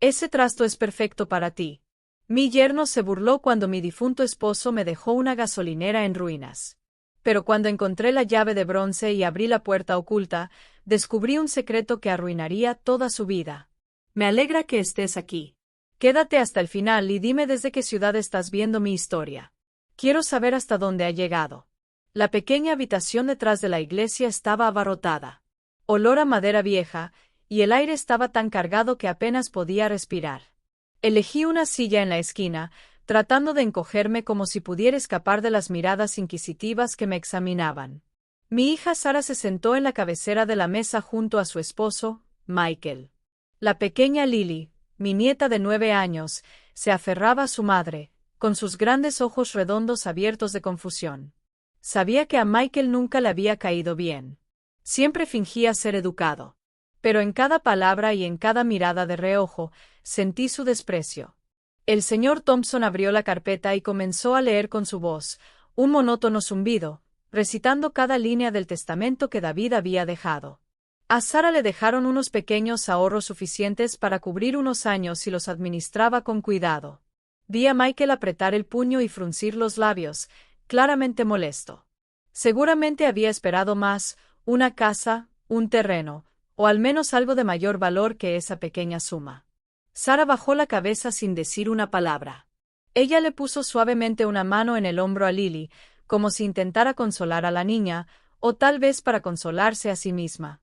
Ese trasto es perfecto para ti. Mi yerno se burló cuando mi difunto esposo me dejó una gasolinera en ruinas. Pero cuando encontré la llave de bronce y abrí la puerta oculta, descubrí un secreto que arruinaría toda su vida. Me alegra que estés aquí. Quédate hasta el final y dime desde qué ciudad estás viendo mi historia. Quiero saber hasta dónde ha llegado. La pequeña habitación detrás de la iglesia estaba abarrotada. Olor a madera vieja, y el aire estaba tan cargado que apenas podía respirar. Elegí una silla en la esquina, tratando de encogerme como si pudiera escapar de las miradas inquisitivas que me examinaban. Mi hija Sara se sentó en la cabecera de la mesa junto a su esposo, Michael. La pequeña Lily, mi nieta de 9 años, se aferraba a su madre, con sus grandes ojos redondos abiertos de confusión. Sabía que a Michael nunca le había caído bien. Siempre fingía ser educado. Pero en cada palabra y en cada mirada de reojo, sentí su desprecio. El señor Thompson abrió la carpeta y comenzó a leer con su voz, un monótono zumbido, recitando cada línea del testamento que David había dejado. A Sara le dejaron unos pequeños ahorros suficientes para cubrir unos años si los administraba con cuidado. Vi a Michael apretar el puño y fruncir los labios, claramente molesto. Seguramente había esperado más, una casa, un terreno, o al menos algo de mayor valor que esa pequeña suma. Sara bajó la cabeza sin decir una palabra. Ella le puso suavemente una mano en el hombro a Lily, como si intentara consolar a la niña, o tal vez para consolarse a sí misma.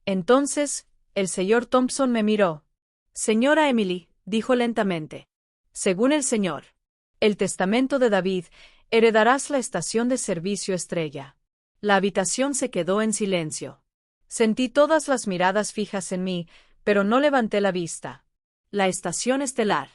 Entonces, el señor Thompson me miró. Señora Emily, dijo lentamente. Según el señor, el testamento de David, heredarás la estación de servicio Estrella. La habitación se quedó en silencio. Sentí todas las miradas fijas en mí, pero no levanté la vista. La estación estelar.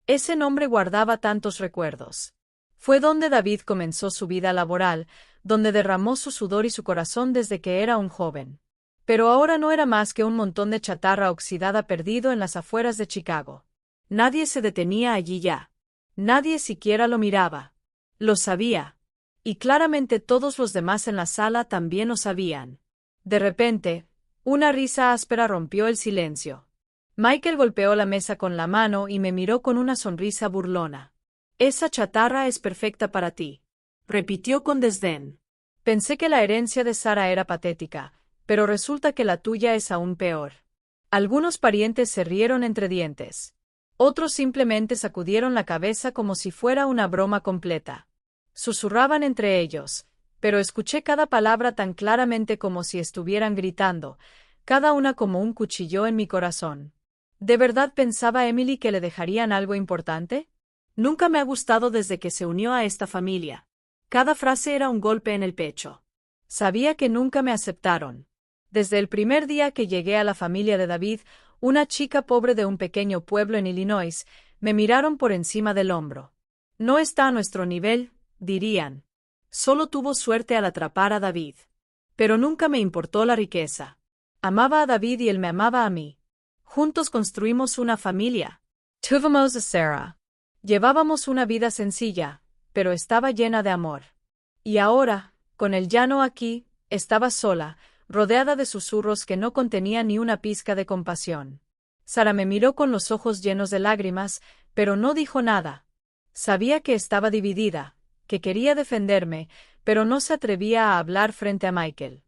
Ese nombre guardaba tantos recuerdos. Fue donde David comenzó su vida laboral, donde derramó su sudor y su corazón desde que era un joven. Pero ahora no era más que un montón de chatarra oxidada perdido en las afueras de Chicago. Nadie se detenía allí ya. Nadie siquiera lo miraba. Lo sabía. Y claramente todos los demás en la sala también lo sabían. De repente, una risa áspera rompió el silencio. Michael golpeó la mesa con la mano y me miró con una sonrisa burlona. Esa chatarra es perfecta para ti, repitió con desdén. Pensé que la herencia de Sara era patética, pero resulta que la tuya es aún peor. Algunos parientes se rieron entre dientes. Otros simplemente sacudieron la cabeza como si fuera una broma completa. Susurraban entre ellos, pero escuché cada palabra tan claramente como si estuvieran gritando, cada una como un cuchillo en mi corazón. ¿De verdad pensaba Emily que le dejarían algo importante? Nunca me ha gustado desde que se unió a esta familia. Cada frase era un golpe en el pecho. Sabía que nunca me aceptaron. Desde el primer día que llegué a la familia de David, una chica pobre de un pequeño pueblo en Illinois, me miraron por encima del hombro. No está a nuestro nivel, dirían. Solo tuvo suerte al atrapar a David. Pero nunca me importó la riqueza. Amaba a David y él me amaba a mí. Juntos construimos una familia. Tuvimos a Sarah. Llevábamos una vida sencilla, pero estaba llena de amor. Y ahora, con el llano aquí, estaba sola, rodeada de susurros que no contenían ni una pizca de compasión. Sara me miró con los ojos llenos de lágrimas, pero no dijo nada. Sabía que estaba dividida, que quería defenderme, pero no se atrevía a hablar frente a Michael.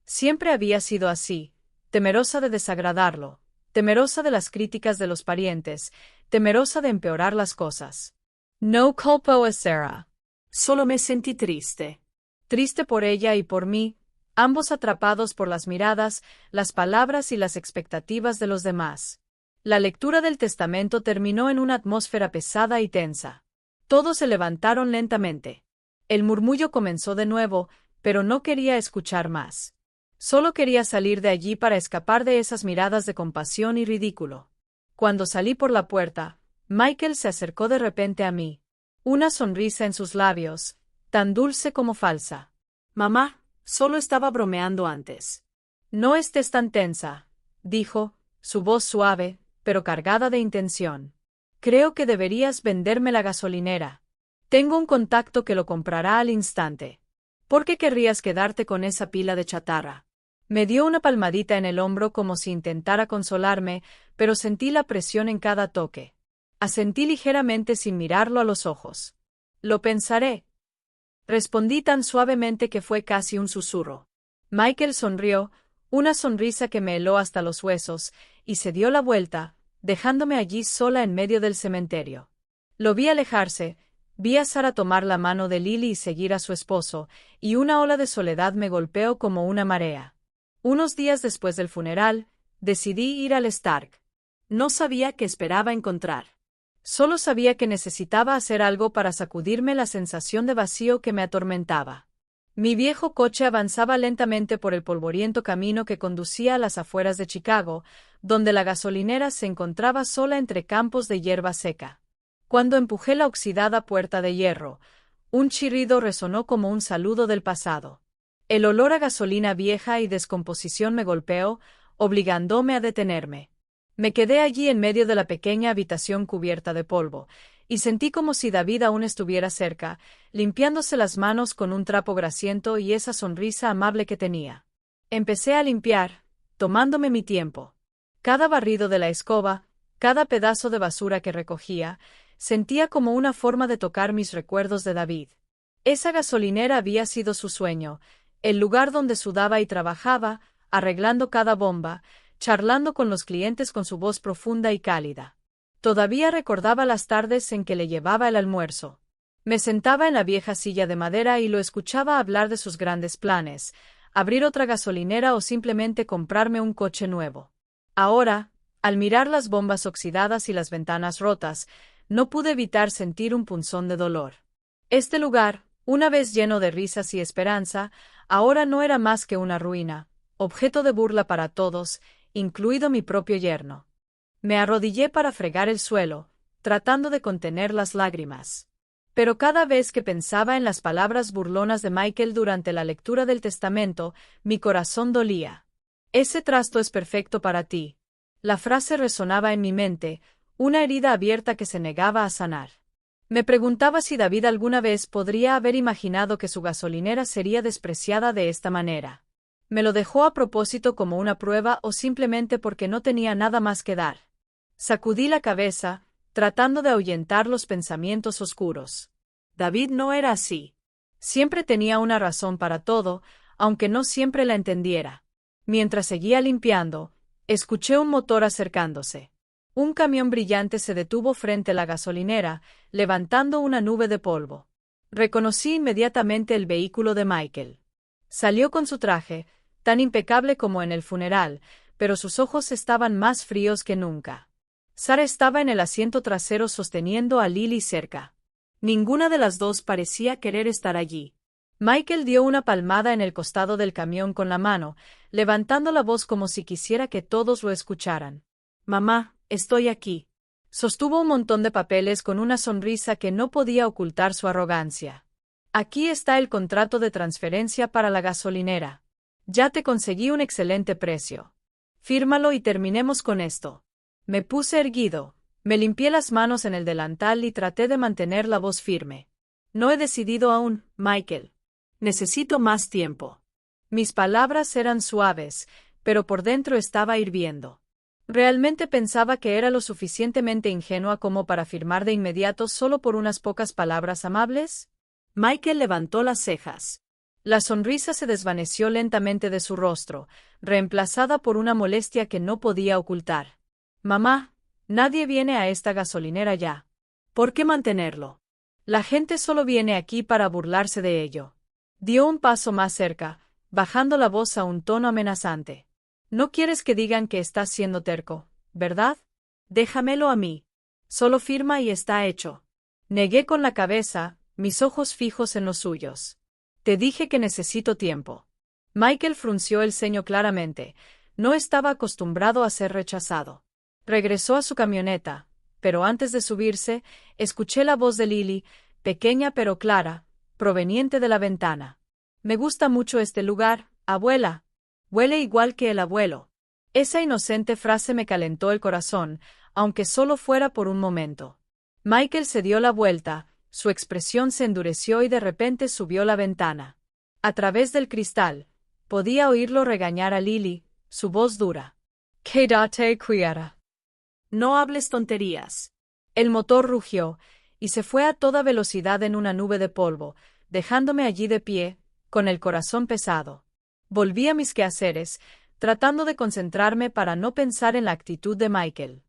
Siempre había sido así, temerosa de desagradarlo, temerosa de las críticas de los parientes, temerosa de empeorar las cosas. No culpo a Sarah. Solo me sentí triste. Triste por ella y por mí, ambos atrapados por las miradas, las palabras y las expectativas de los demás. La lectura del testamento terminó en una atmósfera pesada y tensa. Todos se levantaron lentamente. El murmullo comenzó de nuevo, pero no quería escuchar más. Solo quería salir de allí para escapar de esas miradas de compasión y ridículo. Cuando salí por la puerta, Michael se acercó de repente a mí. Una sonrisa en sus labios, tan dulce como falsa. Mamá, solo estaba bromeando antes. No estés tan tensa, dijo, su voz suave, pero cargada de intención. Creo que deberías venderme la gasolinera. Tengo un contacto que lo comprará al instante. ¿Por qué querrías quedarte con esa pila de chatarra? Me dio una palmadita en el hombro como si intentara consolarme, pero sentí la presión en cada toque. Asentí ligeramente sin mirarlo a los ojos. Lo pensaré. Respondí tan suavemente que fue casi un susurro. Michael sonrió, una sonrisa que me heló hasta los huesos, y se dio la vuelta, dejándome allí sola en medio del cementerio. Lo vi alejarse, vi a Sarah tomar la mano de Lily y seguir a su esposo, y una ola de soledad me golpeó como una marea. Unos días después del funeral, decidí ir al Stark. No sabía qué esperaba encontrar. Solo sabía que necesitaba hacer algo para sacudirme la sensación de vacío que me atormentaba. Mi viejo coche avanzaba lentamente por el polvoriento camino que conducía a las afueras de Chicago, donde la gasolinera se encontraba sola entre campos de hierba seca. Cuando empujé la oxidada puerta de hierro, un chirrido resonó como un saludo del pasado. El olor a gasolina vieja y descomposición me golpeó, obligándome a detenerme. Me quedé allí en medio de la pequeña habitación cubierta de polvo, y sentí como si David aún estuviera cerca, limpiándose las manos con un trapo grasiento y esa sonrisa amable que tenía. Empecé a limpiar, tomándome mi tiempo. Cada barrido de la escoba, cada pedazo de basura que recogía, sentía como una forma de tocar mis recuerdos de David. Esa gasolinera había sido su sueño, el lugar donde sudaba y trabajaba, arreglando cada bomba, charlando con los clientes con su voz profunda y cálida. Todavía recordaba las tardes en que le llevaba el almuerzo. Me sentaba en la vieja silla de madera y lo escuchaba hablar de sus grandes planes, abrir otra gasolinera o simplemente comprarme un coche nuevo. Ahora, al mirar las bombas oxidadas y las ventanas rotas, no pude evitar sentir un punzón de dolor. Este lugar, una vez lleno de risas y esperanza, ahora no era más que una ruina, objeto de burla para todos, incluido mi propio yerno. Me arrodillé para fregar el suelo, tratando de contener las lágrimas. Pero cada vez que pensaba en las palabras burlonas de Michael durante la lectura del testamento, mi corazón dolía. Ese trasto es perfecto para ti. La frase resonaba en mi mente, una herida abierta que se negaba a sanar. Me preguntaba si David alguna vez podría haber imaginado que su gasolinera sería despreciada de esta manera. ¿Me lo dejó a propósito como una prueba o simplemente porque no tenía nada más que dar? Sacudí la cabeza, tratando de ahuyentar los pensamientos oscuros. David no era así. Siempre tenía una razón para todo, aunque no siempre la entendiera. Mientras seguía limpiando, escuché un motor acercándose. Un camión brillante se detuvo frente a la gasolinera, levantando una nube de polvo. Reconocí inmediatamente el vehículo de Michael. Salió con su traje, tan impecable como en el funeral, pero sus ojos estaban más fríos que nunca. Sarah estaba en el asiento trasero sosteniendo a Lily cerca. Ninguna de las dos parecía querer estar allí. Michael dio una palmada en el costado del camión con la mano, levantando la voz como si quisiera que todos lo escucharan. «Mamá, estoy aquí». Sostuvo un montón de papeles con una sonrisa que no podía ocultar su arrogancia. «Aquí está el contrato de transferencia para la gasolinera. Ya te conseguí un excelente precio. Fírmalo y terminemos con esto». Me puse erguido, me limpié las manos en el delantal y traté de mantener la voz firme. «No he decidido aún, Michael. Necesito más tiempo». Mis palabras eran suaves, pero por dentro estaba hirviendo. ¿Realmente pensaba que era lo suficientemente ingenua como para firmar de inmediato solo por unas pocas palabras amables? Michael levantó las cejas. La sonrisa se desvaneció lentamente de su rostro, reemplazada por una molestia que no podía ocultar. «Mamá, nadie viene a esta gasolinera ya. ¿Por qué mantenerlo? La gente solo viene aquí para burlarse de ello». Dio un paso más cerca, bajando la voz a un tono amenazante. «No quieres que digan que estás siendo terco, ¿verdad? Déjamelo a mí. Solo firma y está hecho». Negué con la cabeza, mis ojos fijos en los suyos. «Te dije que necesito tiempo». Michael frunció el ceño claramente. No estaba acostumbrado a ser rechazado. Regresó a su camioneta, pero antes de subirse, escuché la voz de Lily, pequeña pero clara, proveniente de la ventana. «Me gusta mucho este lugar, abuela. Huele igual que el abuelo». Esa inocente frase me calentó el corazón, aunque solo fuera por un momento. Michael se dio la vuelta, su expresión se endureció y de repente subió la ventana. A través del cristal, podía oírlo regañar a Lily, su voz dura. Quédate quieta. No hables tonterías. El motor rugió, y se fue a toda velocidad en una nube de polvo, dejándome allí de pie, con el corazón pesado. Volví a mis quehaceres, tratando de concentrarme para no pensar en la actitud de Michael.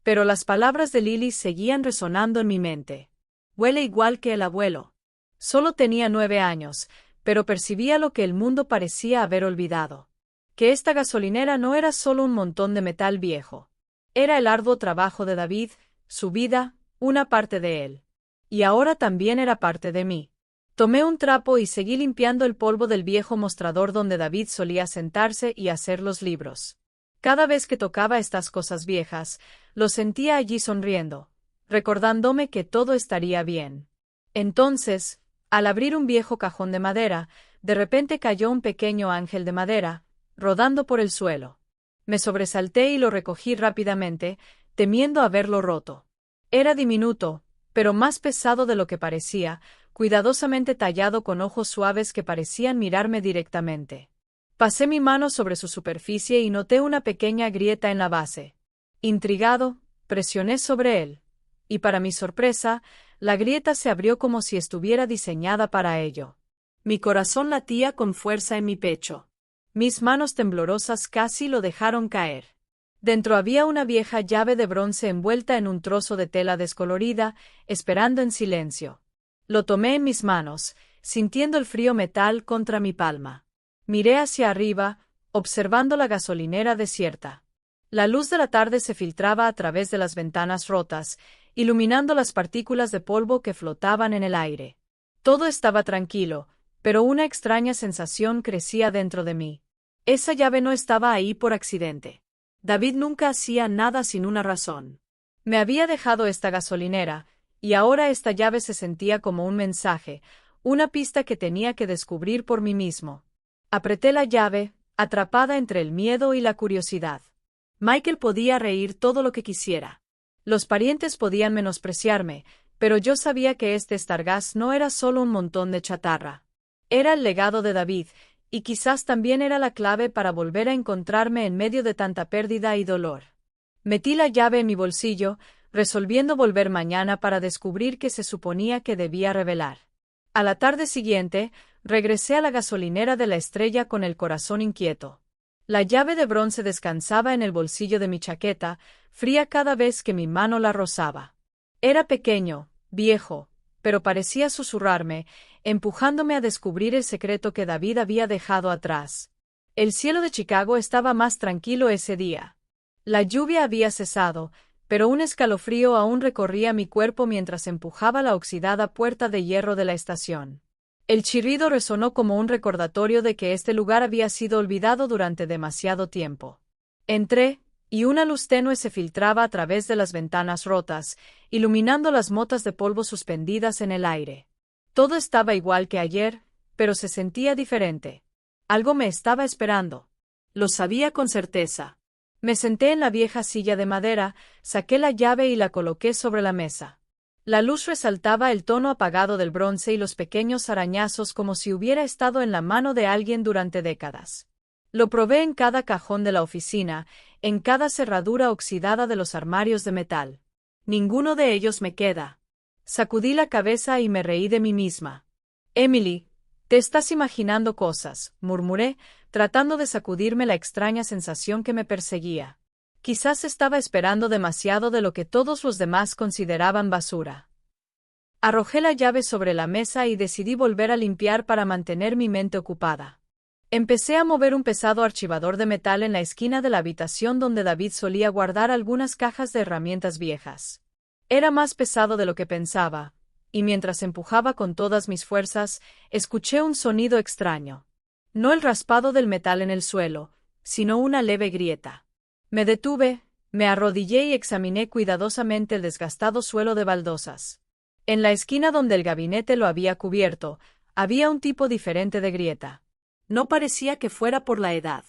Pero las palabras de Lily seguían resonando en mi mente. Huele igual que el abuelo. Solo tenía 9 años, pero percibía lo que el mundo parecía haber olvidado. Que esta gasolinera no era solo un montón de metal viejo. Era el arduo trabajo de David, su vida, una parte de él. Y ahora también era parte de mí. Tomé un trapo y seguí limpiando el polvo del viejo mostrador donde David solía sentarse y hacer los libros. Cada vez que tocaba estas cosas viejas, lo sentía allí sonriendo, recordándome que todo estaría bien. Entonces, al abrir un viejo cajón de madera, de repente cayó un pequeño ángel de madera, rodando por el suelo. Me sobresalté y lo recogí rápidamente, temiendo haberlo roto. Era diminuto, pero más pesado de lo que parecía, cuidadosamente tallado con ojos suaves que parecían mirarme directamente. Pasé mi mano sobre su superficie y noté una pequeña grieta en la base. Intrigado, presioné sobre él. Y para mi sorpresa, la grieta se abrió como si estuviera diseñada para ello. Mi corazón latía con fuerza en mi pecho. Mis manos temblorosas casi lo dejaron caer. Dentro había una vieja llave de bronce envuelta en un trozo de tela descolorida, esperando en silencio. Lo tomé en mis manos, sintiendo el frío metal contra mi palma. Miré hacia arriba, observando la gasolinera desierta. La luz de la tarde se filtraba a través de las ventanas rotas, iluminando las partículas de polvo que flotaban en el aire. Todo estaba tranquilo, pero una extraña sensación crecía dentro de mí. Esa llave no estaba ahí por accidente. David nunca hacía nada sin una razón. Me había dejado esta gasolinera, y ahora esta llave se sentía como un mensaje, una pista que tenía que descubrir por mí mismo. Apreté la llave, atrapada entre el miedo y la curiosidad. Michael podía reír todo lo que quisiera. Los parientes podían menospreciarme, pero yo sabía que este Stargaz no era solo un montón de chatarra. Era el legado de David, y quizás también era la clave para volver a encontrarme en medio de tanta pérdida y dolor. Metí la llave en mi bolsillo, resolviendo volver mañana para descubrir qué se suponía que debía revelar. A la tarde siguiente, regresé a la gasolinera de la Estrella con el corazón inquieto. La llave de bronce descansaba en el bolsillo de mi chaqueta, fría cada vez que mi mano la rozaba. Era pequeño, viejo, pero parecía susurrarme, empujándome a descubrir el secreto que David había dejado atrás. El cielo de Chicago estaba más tranquilo ese día. La lluvia había cesado, pero un escalofrío aún recorría mi cuerpo mientras empujaba la oxidada puerta de hierro de la estación. El chirrido resonó como un recordatorio de que este lugar había sido olvidado durante demasiado tiempo. Entré, y una luz tenue se filtraba a través de las ventanas rotas, iluminando las motas de polvo suspendidas en el aire. Todo estaba igual que ayer, pero se sentía diferente. Algo me estaba esperando. Lo sabía con certeza. Me senté en la vieja silla de madera, saqué la llave y la coloqué sobre la mesa. La luz resaltaba el tono apagado del bronce y los pequeños arañazos como si hubiera estado en la mano de alguien durante décadas. Lo probé en cada cajón de la oficina, en cada cerradura oxidada de los armarios de metal. Ninguno de ellos me queda. Sacudí la cabeza y me reí de mí misma. Emily, te estás imaginando cosas, murmuré, tratando de sacudirme la extraña sensación que me perseguía. Quizás estaba esperando demasiado de lo que todos los demás consideraban basura. Arrojé la llave sobre la mesa y decidí volver a limpiar para mantener mi mente ocupada. Empecé a mover un pesado archivador de metal en la esquina de la habitación donde David solía guardar algunas cajas de herramientas viejas. Era más pesado de lo que pensaba, y mientras empujaba con todas mis fuerzas, escuché un sonido extraño. No el raspado del metal en el suelo, sino una leve grieta. Me detuve, me arrodillé y examiné cuidadosamente el desgastado suelo de baldosas. En la esquina donde el gabinete lo había cubierto, había un tipo diferente de grieta. No parecía que fuera por la edad.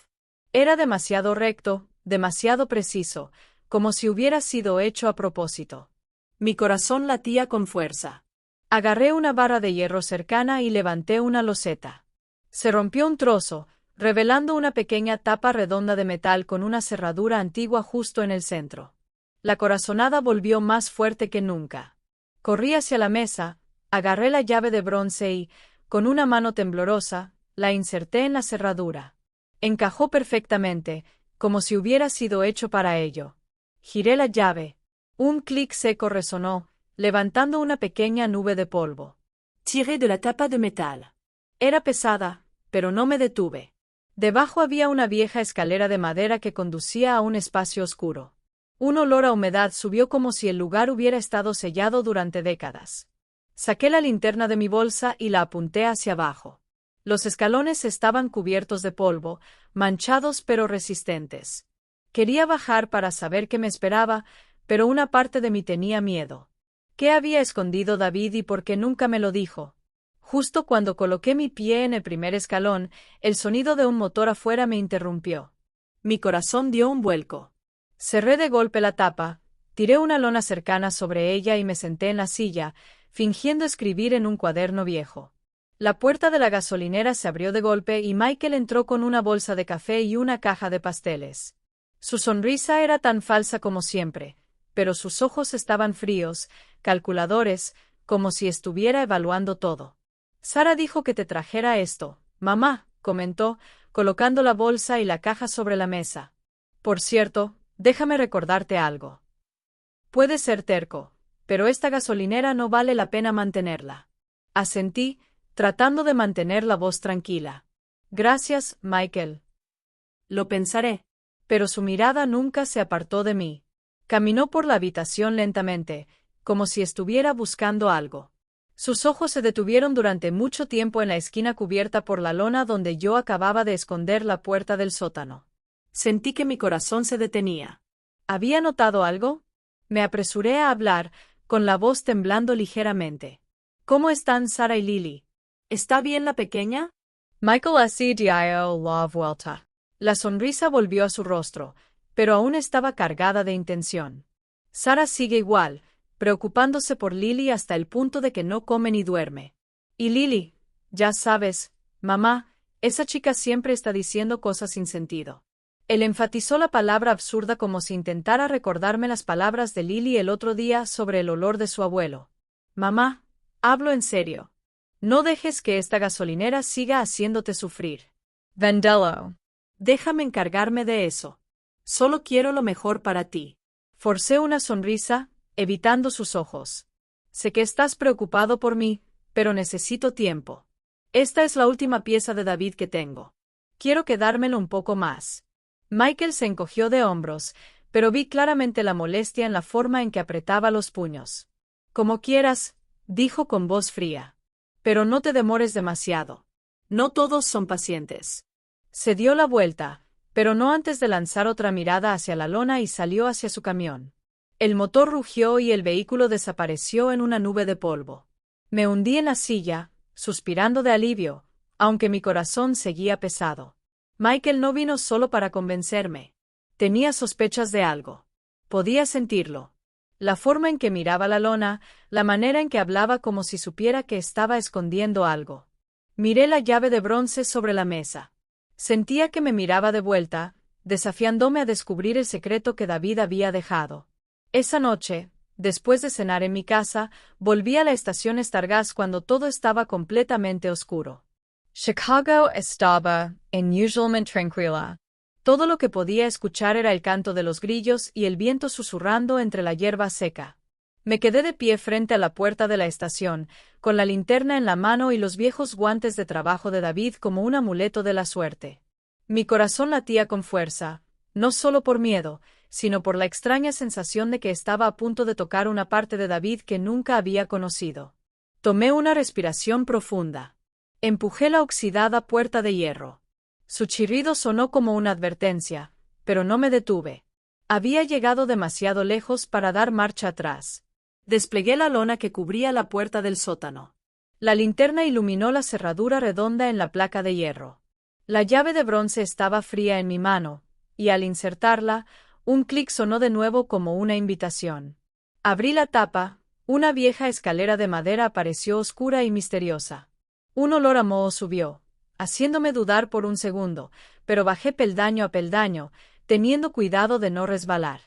Era demasiado recto, demasiado preciso, como si hubiera sido hecho a propósito. Mi corazón latía con fuerza. Agarré una barra de hierro cercana y levanté una loseta. Se rompió un trozo, revelando una pequeña tapa redonda de metal con una cerradura antigua justo en el centro. La corazonada volvió más fuerte que nunca. Corrí hacia la mesa, agarré la llave de bronce y, con una mano temblorosa, la inserté en la cerradura. Encajó perfectamente, como si hubiera sido hecho para ello. Giré la llave. Un clic seco resonó, levantando una pequeña nube de polvo. Tiré de la tapa de metal. Era pesada, pero no me detuve. Debajo había una vieja escalera de madera que conducía a un espacio oscuro. Un olor a humedad subió como si el lugar hubiera estado sellado durante décadas. Saqué la linterna de mi bolsa y la apunté hacia abajo. Los escalones estaban cubiertos de polvo, manchados pero resistentes. Quería bajar para saber qué me esperaba, pero una parte de mí tenía miedo. ¿Qué había escondido David y por qué nunca me lo dijo? Justo cuando coloqué mi pie en el primer escalón, el sonido de un motor afuera me interrumpió. Mi corazón dio un vuelco. Cerré de golpe la tapa, tiré una lona cercana sobre ella y me senté en la silla, fingiendo escribir en un cuaderno viejo. La puerta de la gasolinera se abrió de golpe y Michael entró con una bolsa de café y una caja de pasteles. Su sonrisa era tan falsa como siempre, pero sus ojos estaban fríos, calculadores, como si estuviera evaluando todo. Sara dijo que te trajera esto, mamá, comentó, colocando la bolsa y la caja sobre la mesa. Por cierto, déjame recordarte algo. Puede ser terco, pero esta gasolinera no vale la pena mantenerla. Asentí, tratando de mantener la voz tranquila. Gracias, Michael. Lo pensaré. Pero su mirada nunca se apartó de mí. Caminó por la habitación lentamente, como si estuviera buscando algo. Sus ojos se detuvieron durante mucho tiempo en la esquina cubierta por la lona donde yo acababa de esconder la puerta del sótano. Sentí que mi corazón se detenía. ¿Había notado algo? Me apresuré a hablar, con la voz temblando ligeramente. ¿Cómo están Sara y Lily? ¿Está bien la pequeña? Michael se dio la vuelta. La sonrisa volvió a su rostro, pero aún estaba cargada de intención. Sara sigue igual, preocupándose por Lily hasta el punto de que no come ni duerme. Y Lily, ya sabes, mamá, esa chica siempre está diciendo cosas sin sentido. Él enfatizó la palabra absurda como si intentara recordarme las palabras de Lily el otro día sobre el olor de su abuelo. Mamá, hablo en serio. No dejes que esta gasolinera siga haciéndote sufrir. Vandello. Déjame encargarme de eso. Solo quiero lo mejor para ti. Forcé una sonrisa, evitando sus ojos. Sé que estás preocupado por mí, pero necesito tiempo. Esta es la última pieza de David que tengo. Quiero quedármelo un poco más. Michael se encogió de hombros, pero vi claramente la molestia en la forma en que apretaba los puños. Como quieras, dijo con voz fría. Pero no te demores demasiado. No todos son pacientes. Se dio la vuelta, pero no antes de lanzar otra mirada hacia la lona y salió hacia su camión. El motor rugió y el vehículo desapareció en una nube de polvo. Me hundí en la silla, suspirando de alivio, aunque mi corazón seguía pesado. Michael no vino solo para convencerme. Tenía sospechas de algo. Podía sentirlo. La forma en que miraba la lona, la manera en que hablaba como si supiera que estaba escondiendo algo. Miré la llave de bronce sobre la mesa. Sentía que me miraba de vuelta, desafiándome a descubrir el secreto que David había dejado. Esa noche, después de cenar en mi casa, volví a la estación Stargaz cuando todo estaba completamente oscuro. Chicago estaba inusualmente tranquila. Todo lo que podía escuchar era el canto de los grillos y el viento susurrando entre la hierba seca. Me quedé de pie frente a la puerta de la estación, con la linterna en la mano y los viejos guantes de trabajo de David como un amuleto de la suerte. Mi corazón latía con fuerza, no solo por miedo, sino por la extraña sensación de que estaba a punto de tocar una parte de David que nunca había conocido. Tomé una respiración profunda. Empujé la oxidada puerta de hierro. Su chirrido sonó como una advertencia, pero no me detuve. Había llegado demasiado lejos para dar marcha atrás. Desplegué la lona que cubría la puerta del sótano. La linterna iluminó la cerradura redonda en la placa de hierro. La llave de bronce estaba fría en mi mano, y al insertarla, un clic sonó de nuevo como una invitación. Abrí la tapa, una vieja escalera de madera apareció oscura y misteriosa. Un olor a moho subió, haciéndome dudar por un segundo, pero bajé peldaño a peldaño, teniendo cuidado de no resbalar.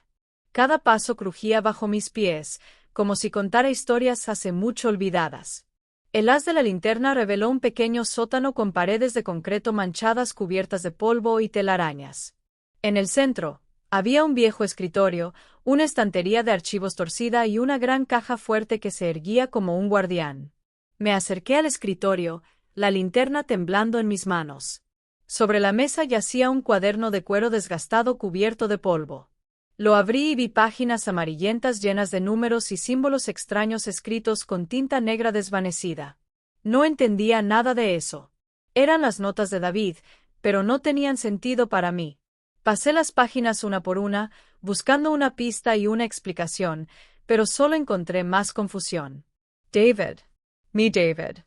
Cada paso crujía bajo mis pies, como si contara historias hace mucho olvidadas. El haz de la linterna reveló un pequeño sótano con paredes de concreto manchadas cubiertas de polvo y telarañas. En el centro, había un viejo escritorio, una estantería de archivos torcida y una gran caja fuerte que se erguía como un guardián. Me acerqué al escritorio, la linterna temblando en mis manos. Sobre la mesa yacía un cuaderno de cuero desgastado cubierto de polvo. Lo abrí y vi páginas amarillentas llenas de números y símbolos extraños escritos con tinta negra desvanecida. No entendía nada de eso. Eran las notas de David, pero no tenían sentido para mí. Pasé las páginas una por una, buscando una pista y una explicación, pero solo encontré más confusión. David. Mi David.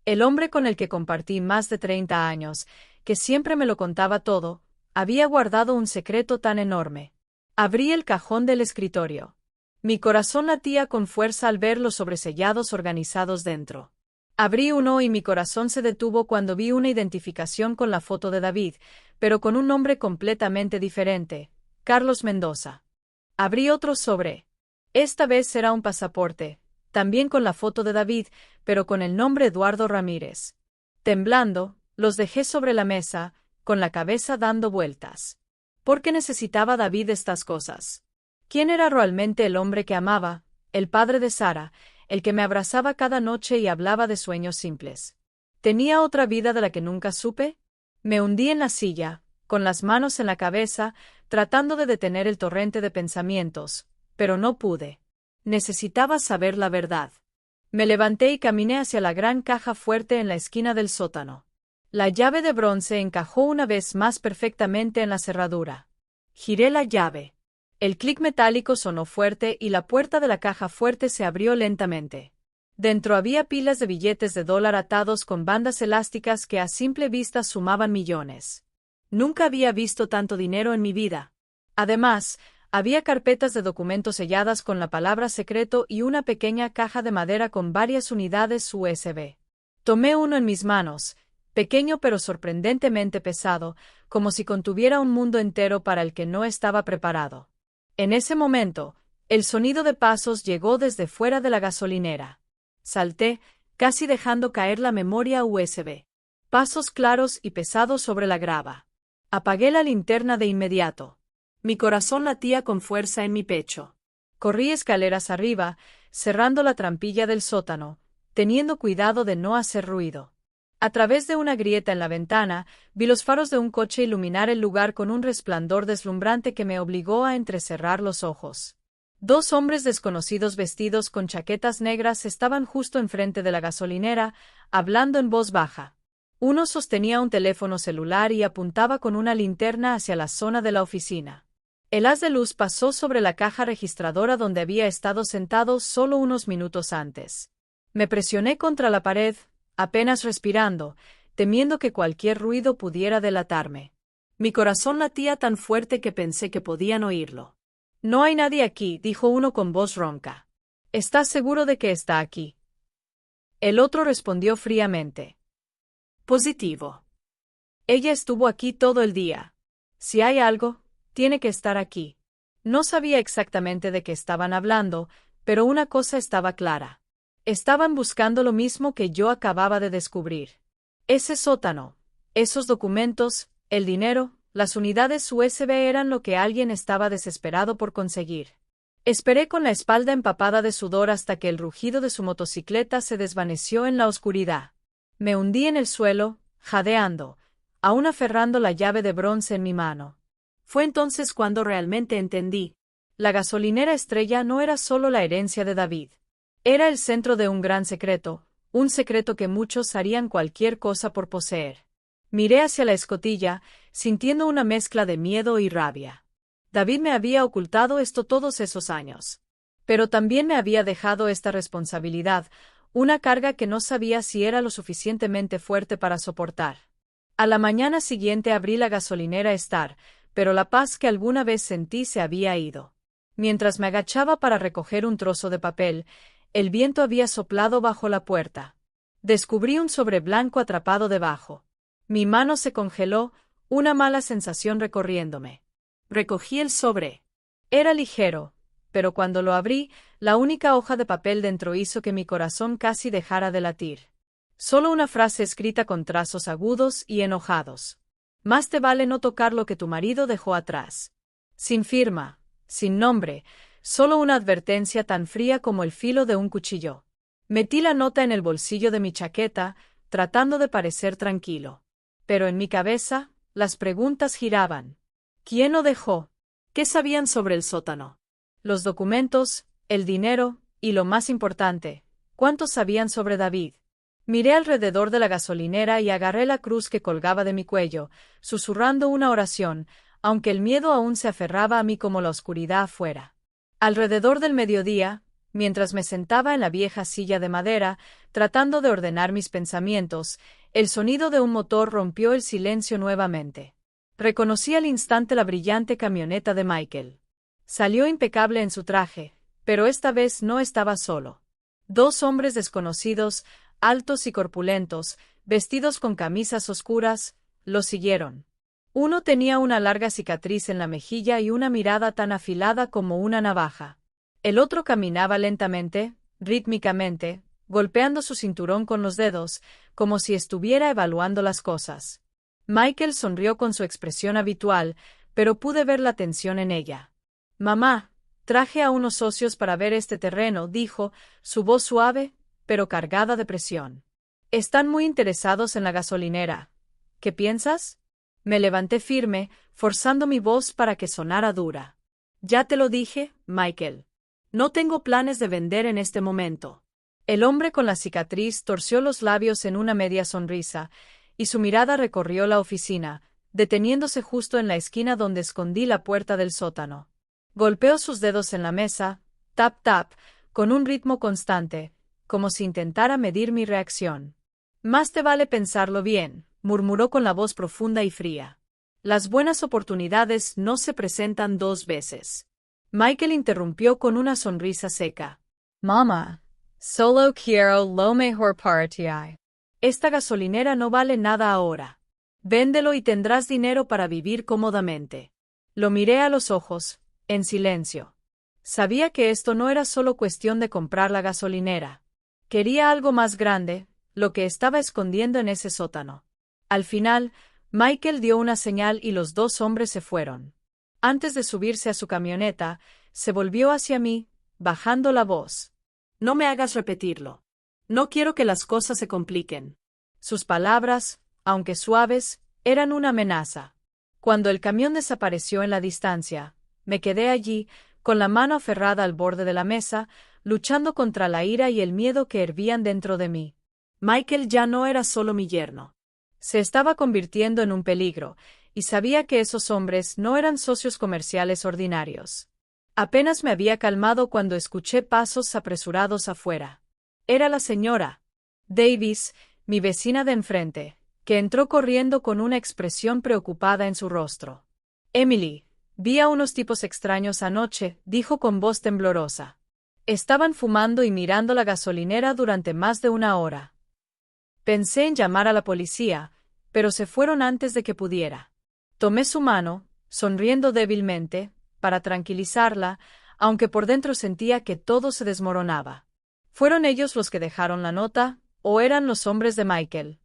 El hombre con el que compartí más de 30 años, que siempre me lo contaba todo, había guardado un secreto tan enorme. Abrí el cajón del escritorio. Mi corazón latía con fuerza al ver los sobresellados organizados dentro. Abrí uno y mi corazón se detuvo cuando vi una identificación con la foto de David, pero con un nombre completamente diferente, Carlos Mendoza. Abrí otro sobre. Esta vez era un pasaporte, también con la foto de David, pero con el nombre Eduardo Ramírez. Temblando, los dejé sobre la mesa, con la cabeza dando vueltas. ¿Por qué necesitaba David estas cosas? ¿Quién era realmente el hombre que amaba, el padre de Sara, el que me abrazaba cada noche y hablaba de sueños simples? ¿Tenía otra vida de la que nunca supe? Me hundí en la silla, con las manos en la cabeza, tratando de detener el torrente de pensamientos, pero no pude. Necesitaba saber la verdad. Me levanté y caminé hacia la gran caja fuerte en la esquina del sótano. La llave de bronce encajó una vez más perfectamente en la cerradura. Giré la llave. El clic metálico sonó fuerte y la puerta de la caja fuerte se abrió lentamente. Dentro había pilas de billetes de dólar atados con bandas elásticas que a simple vista sumaban millones. Nunca había visto tanto dinero en mi vida. Además, había carpetas de documentos selladas con la palabra secreto y una pequeña caja de madera con varias unidades USB. Tomé uno en mis manos, pequeño pero sorprendentemente pesado, como si contuviera un mundo entero para el que no estaba preparado. En ese momento, el sonido de pasos llegó desde fuera de la gasolinera. Salté, casi dejando caer la memoria USB. Pasos claros y pesados sobre la grava. Apagué la linterna de inmediato. Mi corazón latía con fuerza en mi pecho. Corrí escaleras arriba, cerrando la trampilla del sótano, teniendo cuidado de no hacer ruido. A través de una grieta en la ventana, vi los faros de un coche iluminar el lugar con un resplandor deslumbrante que me obligó a entrecerrar los ojos. Dos hombres desconocidos vestidos con chaquetas negras estaban justo enfrente de la gasolinera, hablando en voz baja. Uno sostenía un teléfono celular y apuntaba con una linterna hacia la zona de la oficina. El haz de luz pasó sobre la caja registradora donde había estado sentado solo unos minutos antes. Me presioné contra la pared, apenas respirando, temiendo que cualquier ruido pudiera delatarme. Mi corazón latía tan fuerte que pensé que podían oírlo. «No hay nadie aquí», dijo uno con voz ronca. «¿Estás seguro de que está aquí?». El otro respondió fríamente. «Positivo. Ella estuvo aquí todo el día. Si hay algo, tiene que estar aquí». No sabía exactamente de qué estaban hablando, pero una cosa estaba clara. Estaban buscando lo mismo que yo acababa de descubrir. Ese sótano, esos documentos, el dinero, las unidades USB eran lo que alguien estaba desesperado por conseguir. Esperé con la espalda empapada de sudor hasta que el rugido de su motocicleta se desvaneció en la oscuridad. Me hundí en el suelo, jadeando, aún aferrando la llave de bronce en mi mano. Fue entonces cuando realmente entendí. La gasolinera Estrella no era solo la herencia de David. Era el centro de un gran secreto, un secreto que muchos harían cualquier cosa por poseer. Miré hacia la escotilla, sintiendo una mezcla de miedo y rabia. David me había ocultado esto todos esos años. Pero también me había dejado esta responsabilidad, una carga que no sabía si era lo suficientemente fuerte para soportar. A la mañana siguiente abrí la gasolinera Star, pero la paz que alguna vez sentí se había ido. Mientras me agachaba para recoger un trozo de papel, el viento había soplado bajo la puerta. Descubrí un sobre blanco atrapado debajo. Mi mano se congeló, una mala sensación recorriéndome. Recogí el sobre. Era ligero, pero cuando lo abrí, la única hoja de papel dentro hizo que mi corazón casi dejara de latir. Solo una frase escrita con trazos agudos y enojados. Más te vale no tocar lo que tu marido dejó atrás. Sin firma, sin nombre, solo una advertencia tan fría como el filo de un cuchillo. Metí la nota en el bolsillo de mi chaqueta, tratando de parecer tranquilo. Pero en mi cabeza, las preguntas giraban. ¿Quién lo dejó? ¿Qué sabían sobre el sótano? Los documentos, el dinero, y lo más importante, ¿cuánto sabían sobre David? Miré alrededor de la gasolinera y agarré la cruz que colgaba de mi cuello, susurrando una oración, aunque el miedo aún se aferraba a mí como la oscuridad afuera. Alrededor del mediodía, mientras me sentaba en la vieja silla de madera, tratando de ordenar mis pensamientos, el sonido de un motor rompió el silencio nuevamente. Reconocí al instante la brillante camioneta de Michael. Salió impecable en su traje, pero esta vez no estaba solo. Dos hombres desconocidos, altos y corpulentos, vestidos con camisas oscuras, lo siguieron. Uno tenía una larga cicatriz en la mejilla y una mirada tan afilada como una navaja. El otro caminaba lentamente, rítmicamente, golpeando su cinturón con los dedos, como si estuviera evaluando las cosas. Michael sonrió con su expresión habitual, pero pude ver la tensión en ella. «Mamá, traje a unos socios para ver este terreno», dijo, su voz suave, pero cargada de presión. «Están muy interesados en la gasolinera. ¿Qué piensas?» Me levanté firme, forzando mi voz para que sonara dura. «Ya te lo dije, Michael. No tengo planes de vender en este momento». El hombre con la cicatriz torció los labios en una media sonrisa, y su mirada recorrió la oficina, deteniéndose justo en la esquina donde escondí la puerta del sótano. Golpeó sus dedos en la mesa, tap tap, con un ritmo constante, como si intentara medir mi reacción. «Más te vale pensarlo bien», murmuró con la voz profunda y fría. «Las buenas oportunidades no se presentan dos veces». Michael interrumpió con una sonrisa seca. «Mamá, solo quiero lo mejor para ti. Esta gasolinera no vale nada ahora. Véndelo y tendrás dinero para vivir cómodamente». Lo miré a los ojos, en silencio. Sabía que esto no era solo cuestión de comprar la gasolinera. Quería algo más grande, lo que estaba escondiendo en ese sótano. Al final, Michael dio una señal y los dos hombres se fueron. Antes de subirse a su camioneta, se volvió hacia mí, bajando la voz. «No me hagas repetirlo. No quiero que las cosas se compliquen». Sus palabras, aunque suaves, eran una amenaza. Cuando el camión desapareció en la distancia, me quedé allí, con la mano aferrada al borde de la mesa, luchando contra la ira y el miedo que hervían dentro de mí. Michael ya no era solo mi yerno. Se estaba convirtiendo en un peligro, y sabía que esos hombres no eran socios comerciales ordinarios. Apenas me había calmado cuando escuché pasos apresurados afuera. Era la señora Davis, mi vecina de enfrente, que entró corriendo con una expresión preocupada en su rostro. «Emily, vi a unos tipos extraños anoche», dijo con voz temblorosa. «Estaban fumando y mirando la gasolinera durante más de una hora. Pensé en llamar a la policía, pero se fueron antes de que pudiera». Tomé su mano, sonriendo débilmente, para tranquilizarla, aunque por dentro sentía que todo se desmoronaba. ¿Fueron ellos los que dejaron la nota, o eran los hombres de Michael?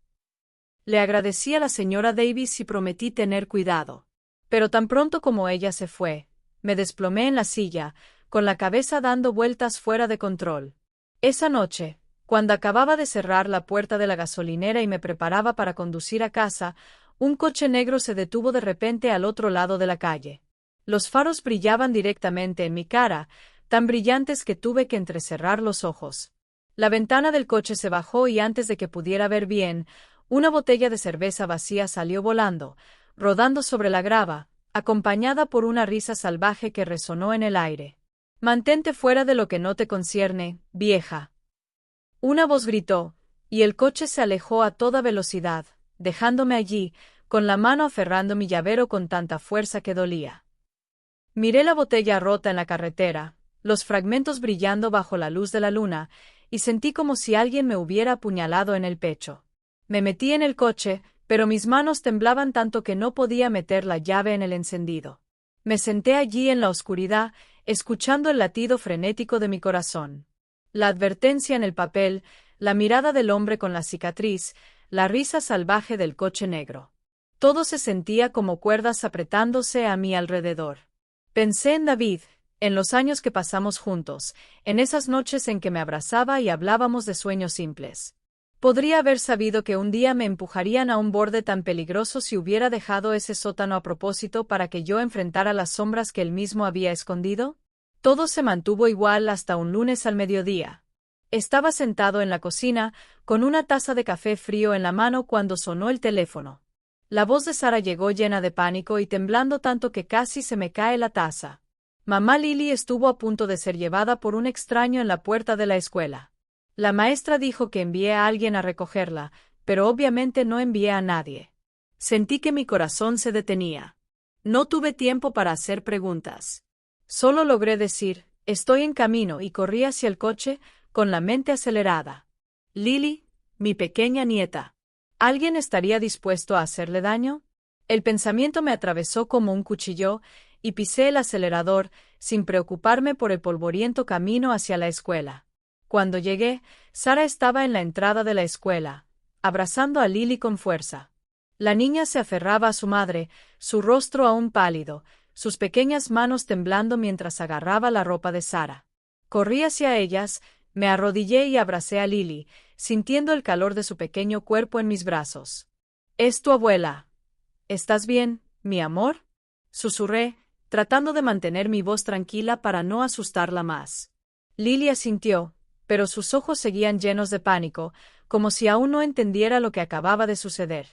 Le agradecí a la señora Davis y prometí tener cuidado. Pero tan pronto como ella se fue, me desplomé en la silla, con la cabeza dando vueltas fuera de control. Esa noche, cuando acababa de cerrar la puerta de la gasolinera y me preparaba para conducir a casa, un coche negro se detuvo de repente al otro lado de la calle. Los faros brillaban directamente en mi cara, tan brillantes que tuve que entrecerrar los ojos. La ventana del coche se bajó y antes de que pudiera ver bien, una botella de cerveza vacía salió volando, rodando sobre la grava, acompañada por una risa salvaje que resonó en el aire. «Mantente fuera de lo que no te concierne, vieja». Una voz gritó, y el coche se alejó a toda velocidad, dejándome allí, con la mano aferrando mi llavero con tanta fuerza que dolía. Miré la botella rota en la carretera, los fragmentos brillando bajo la luz de la luna, y sentí como si alguien me hubiera apuñalado en el pecho. Me metí en el coche, pero mis manos temblaban tanto que no podía meter la llave en el encendido. Me senté allí en la oscuridad, escuchando el latido frenético de mi corazón. La advertencia en el papel, la mirada del hombre con la cicatriz, la risa salvaje del coche negro. Todo se sentía como cuerdas apretándose a mi alrededor. Pensé en David, en los años que pasamos juntos, en esas noches en que me abrazaba y hablábamos de sueños simples. Podría haber sabido que un día me empujarían a un borde tan peligroso si hubiera dejado ese sótano a propósito para que yo enfrentara las sombras que él mismo había escondido. Todo se mantuvo igual hasta un lunes al mediodía. Estaba sentado en la cocina, con una taza de café frío en la mano cuando sonó el teléfono. La voz de Sara llegó llena de pánico y temblando tanto que casi se me cae la taza. Mamá Lily estuvo a punto de ser llevada por un extraño en la puerta de la escuela. La maestra dijo que envié a alguien a recogerla, pero obviamente no envié a nadie. Sentí que mi corazón se detenía. No tuve tiempo para hacer preguntas. Solo logré decir, estoy en camino, y corrí hacia el coche, con la mente acelerada. Lily, mi pequeña nieta. ¿Alguien estaría dispuesto a hacerle daño? El pensamiento me atravesó como un cuchillo, y pisé el acelerador, sin preocuparme por el polvoriento camino hacia la escuela. Cuando llegué, Sara estaba en la entrada de la escuela, abrazando a Lily con fuerza. La niña se aferraba a su madre, su rostro aún pálido, sus pequeñas manos temblando mientras agarraba la ropa de Sara. Corrí hacia ellas, me arrodillé y abracé a Lily, sintiendo el calor de su pequeño cuerpo en mis brazos. «Es tu abuela. ¿Estás bien, mi amor?», susurré, tratando de mantener mi voz tranquila para no asustarla más. Lily asintió, pero sus ojos seguían llenos de pánico, como si aún no entendiera lo que acababa de suceder.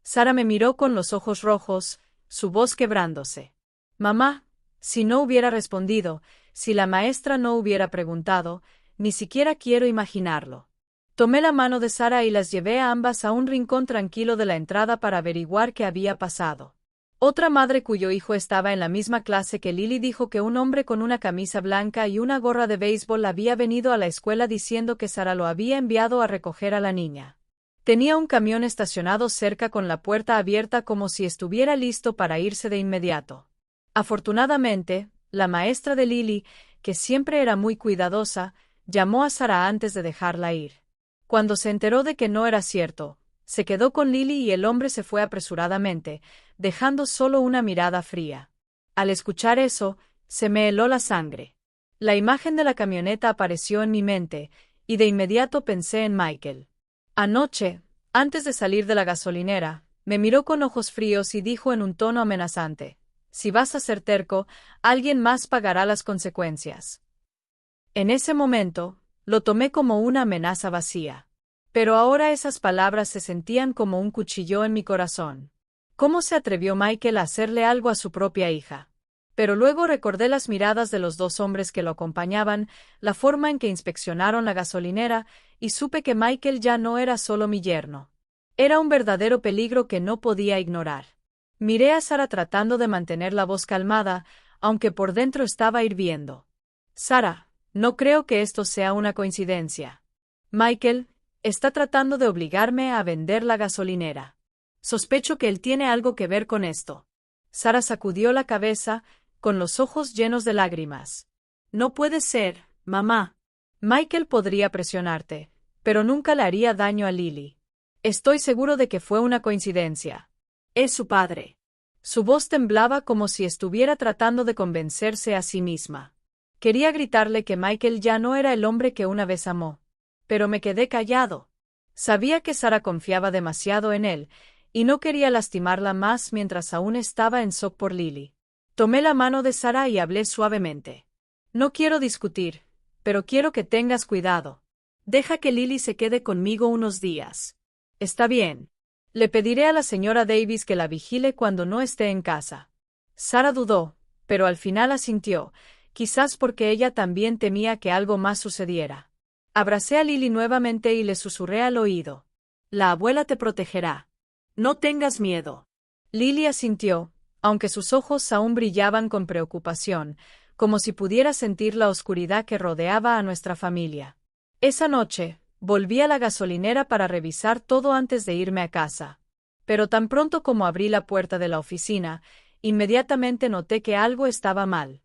Sara me miró con los ojos rojos, su voz quebrándose. «Mamá», si no hubiera respondido, si la maestra no hubiera preguntado, ni siquiera quiero imaginarlo. Tomé la mano de Sara y las llevé a ambas a un rincón tranquilo de la entrada para averiguar qué había pasado. Otra madre cuyo hijo estaba en la misma clase que Lily dijo que un hombre con una camisa blanca y una gorra de béisbol había venido a la escuela diciendo que Sara lo había enviado a recoger a la niña. Tenía un camión estacionado cerca con la puerta abierta como si estuviera listo para irse de inmediato. Afortunadamente, la maestra de Lily, que siempre era muy cuidadosa, llamó a Sara antes de dejarla ir. Cuando se enteró de que no era cierto, se quedó con Lily y el hombre se fue apresuradamente, dejando solo una mirada fría. Al escuchar eso, se me heló la sangre. La imagen de la camioneta apareció en mi mente, y de inmediato pensé en Michael. Anoche, antes de salir de la gasolinera, me miró con ojos fríos y dijo en un tono amenazante: «Si vas a ser terco, alguien más pagará las consecuencias». En ese momento, lo tomé como una amenaza vacía. Pero ahora esas palabras se sentían como un cuchillo en mi corazón. ¿Cómo se atrevió Michael a hacerle algo a su propia hija? Pero luego recordé las miradas de los dos hombres que lo acompañaban, la forma en que inspeccionaron la gasolinera, y supe que Michael ya no era solo mi yerno. Era un verdadero peligro que no podía ignorar. Miré a Sara tratando de mantener la voz calmada, aunque por dentro estaba hirviendo. «Sara, no creo que esto sea una coincidencia. Michael está tratando de obligarme a vender la gasolinera. Sospecho que él tiene algo que ver con esto». Sara sacudió la cabeza, con los ojos llenos de lágrimas. «No puede ser, mamá. Michael podría presionarte, pero nunca le haría daño a Lily. Estoy seguro de que fue una coincidencia. Es su padre». Su voz temblaba como si estuviera tratando de convencerse a sí misma. Quería gritarle que Michael ya no era el hombre que una vez amó. Pero me quedé callado. Sabía que Sara confiaba demasiado en él, y no quería lastimarla más mientras aún estaba en shock por Lily. Tomé la mano de Sara y hablé suavemente. «No quiero discutir, pero quiero que tengas cuidado. Deja que Lily se quede conmigo unos días. Está bien. Le pediré a la señora Davis que la vigile cuando no esté en casa». Sara dudó, pero al final asintió, quizás porque ella también temía que algo más sucediera. Abracé a Lily nuevamente y le susurré al oído: «La abuela te protegerá. No tengas miedo». Lily asintió, aunque sus ojos aún brillaban con preocupación, como si pudiera sentir la oscuridad que rodeaba a nuestra familia. Esa noche, volví a la gasolinera para revisar todo antes de irme a casa. Pero tan pronto como abrí la puerta de la oficina, inmediatamente noté que algo estaba mal.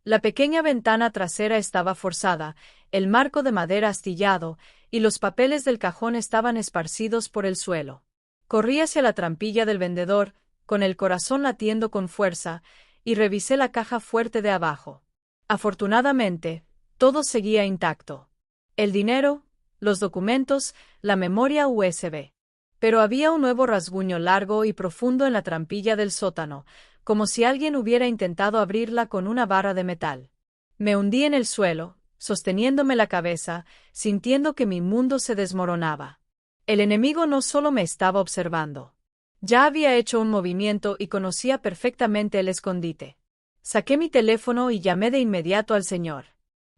La pequeña ventana trasera estaba forzada, el marco de madera astillado, y los papeles del cajón estaban esparcidos por el suelo. Corrí hacia la trampilla del vendedor, con el corazón latiendo con fuerza, y revisé la caja fuerte de abajo. Afortunadamente, todo seguía intacto. El dinero, los documentos, la memoria USB. Pero había un nuevo rasguño largo y profundo en la trampilla del sótano, como si alguien hubiera intentado abrirla con una barra de metal. Me hundí en el suelo, sosteniéndome la cabeza, sintiendo que mi mundo se desmoronaba. El enemigo no solo me estaba observando. Ya había hecho un movimiento y conocía perfectamente el escondite. Saqué mi teléfono y llamé de inmediato al señor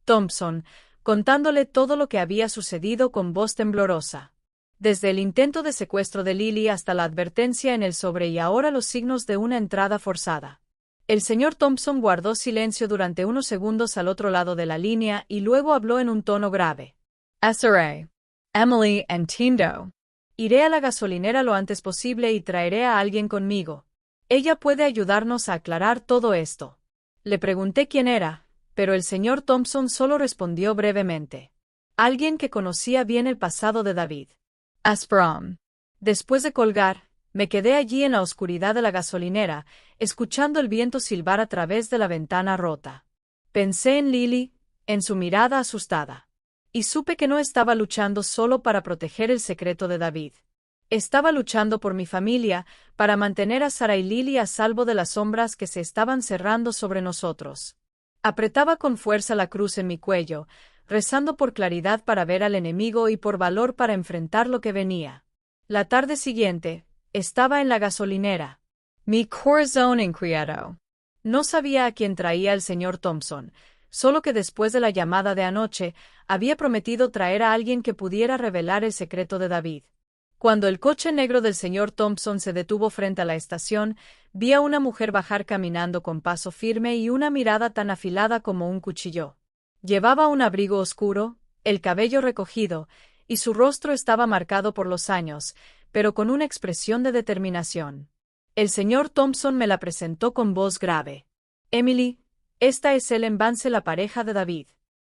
Thompson, contándole todo lo que había sucedido con voz temblorosa. Desde el intento de secuestro de Lily hasta la advertencia en el sobre y ahora los signos de una entrada forzada. El señor Thompson guardó silencio durante unos segundos al otro lado de la línea y luego habló en un tono grave. Desiree, Emily and Tindo. Iré a la gasolinera lo antes posible y traeré a alguien conmigo. Ella puede ayudarnos a aclarar todo esto. Le pregunté quién era, pero el señor Thompson solo respondió brevemente. Alguien que conocía bien el pasado de David. Asperom. Después de colgar, me quedé allí en la oscuridad de la gasolinera, escuchando el viento silbar a través de la ventana rota. Pensé en Lily, en su mirada asustada. Y supe que no estaba luchando solo para proteger el secreto de David. Estaba luchando por mi familia, para mantener a Sarah y Lily a salvo de las sombras que se estaban cerrando sobre nosotros. Apretaba con fuerza la cruz en mi cuello, rezando por claridad para ver al enemigo y por valor para enfrentar lo que venía. La tarde siguiente, estaba en la gasolinera. Mi corazón inquieto. No sabía a quién traía el señor Thompson, solo que después de la llamada de anoche, había prometido traer a alguien que pudiera revelar el secreto de David. Cuando el coche negro del señor Thompson se detuvo frente a la estación, vi a una mujer bajar caminando con paso firme y una mirada tan afilada como un cuchillo. Llevaba un abrigo oscuro, el cabello recogido, y su rostro estaba marcado por los años, pero con una expresión de determinación. El señor Thompson me la presentó con voz grave. Emily, esta es Ellen Vance, la pareja de David.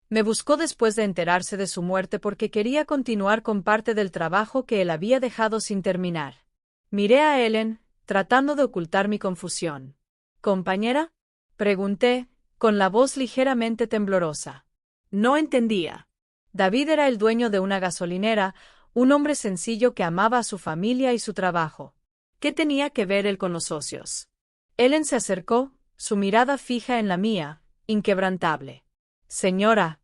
Me buscó después de enterarse de su muerte porque quería continuar con parte del trabajo que él había dejado sin terminar. Miré a Ellen, tratando de ocultar mi confusión. ¿Compañera? Pregunté, con la voz ligeramente temblorosa. No entendía. David era el dueño de una gasolinera, un hombre sencillo que amaba a su familia y su trabajo. ¿Qué tenía que ver él con los socios? Ellen se acercó, su mirada fija en la mía, inquebrantable. Señora.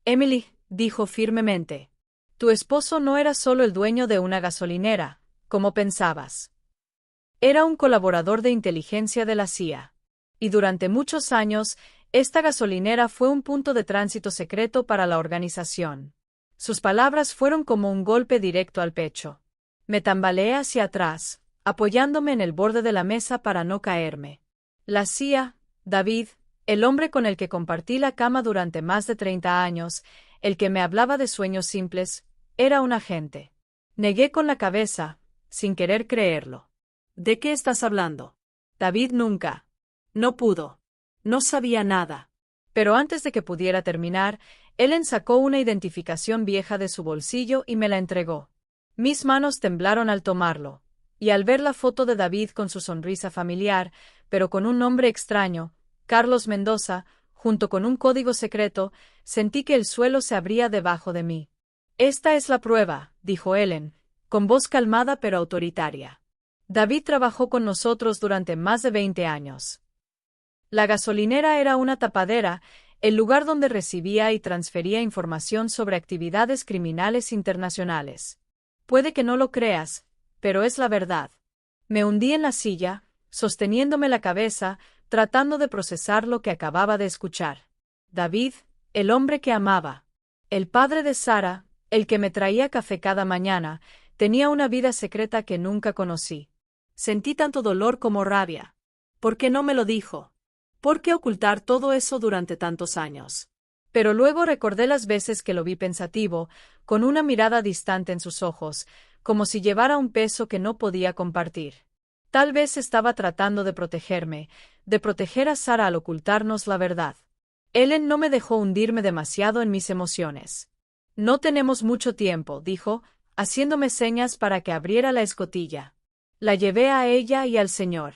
Emily, dijo firmemente. Tu esposo no era solo el dueño de una gasolinera, como pensabas. Era un colaborador de inteligencia de la CIA. Y durante muchos años, esta gasolinera fue un punto de tránsito secreto para la organización. Sus palabras fueron como un golpe directo al pecho. Me tambaleé hacia atrás, apoyándome en el borde de la mesa para no caerme. La CIA, David, el hombre con el que compartí la cama durante más de 30 años, el que me hablaba de sueños simples, era un agente. Negué con la cabeza, sin querer creerlo. ¿De qué estás hablando? David nunca. No pudo. No sabía nada. Pero antes de que pudiera terminar, Ellen sacó una identificación vieja de su bolsillo y me la entregó. Mis manos temblaron al tomarlo, y al ver la foto de David con su sonrisa familiar, pero con un nombre extraño, Carlos Mendoza, junto con un código secreto, sentí que el suelo se abría debajo de mí. Esta es la prueba, dijo Ellen, con voz calmada pero autoritaria. David trabajó con nosotros durante más de 20 años. La gasolinera era una tapadera, el lugar donde recibía y transfería información sobre actividades criminales internacionales. Puede que no lo creas, pero es la verdad. Me hundí en la silla, sosteniéndome la cabeza, tratando de procesar lo que acababa de escuchar. David, el hombre que amaba. El padre de Sarah, el que me traía café cada mañana, tenía una vida secreta que nunca conocí. Sentí tanto dolor como rabia. ¿Por qué no me lo dijo? ¿Por qué ocultar todo eso durante tantos años? Pero luego recordé las veces que lo vi pensativo, con una mirada distante en sus ojos, como si llevara un peso que no podía compartir. Tal vez estaba tratando de protegerme, de proteger a Sara al ocultarnos la verdad. Ellen no me dejó hundirme demasiado en mis emociones. No tenemos mucho tiempo, dijo, haciéndome señas para que abriera la escotilla. La llevé a ella y al señor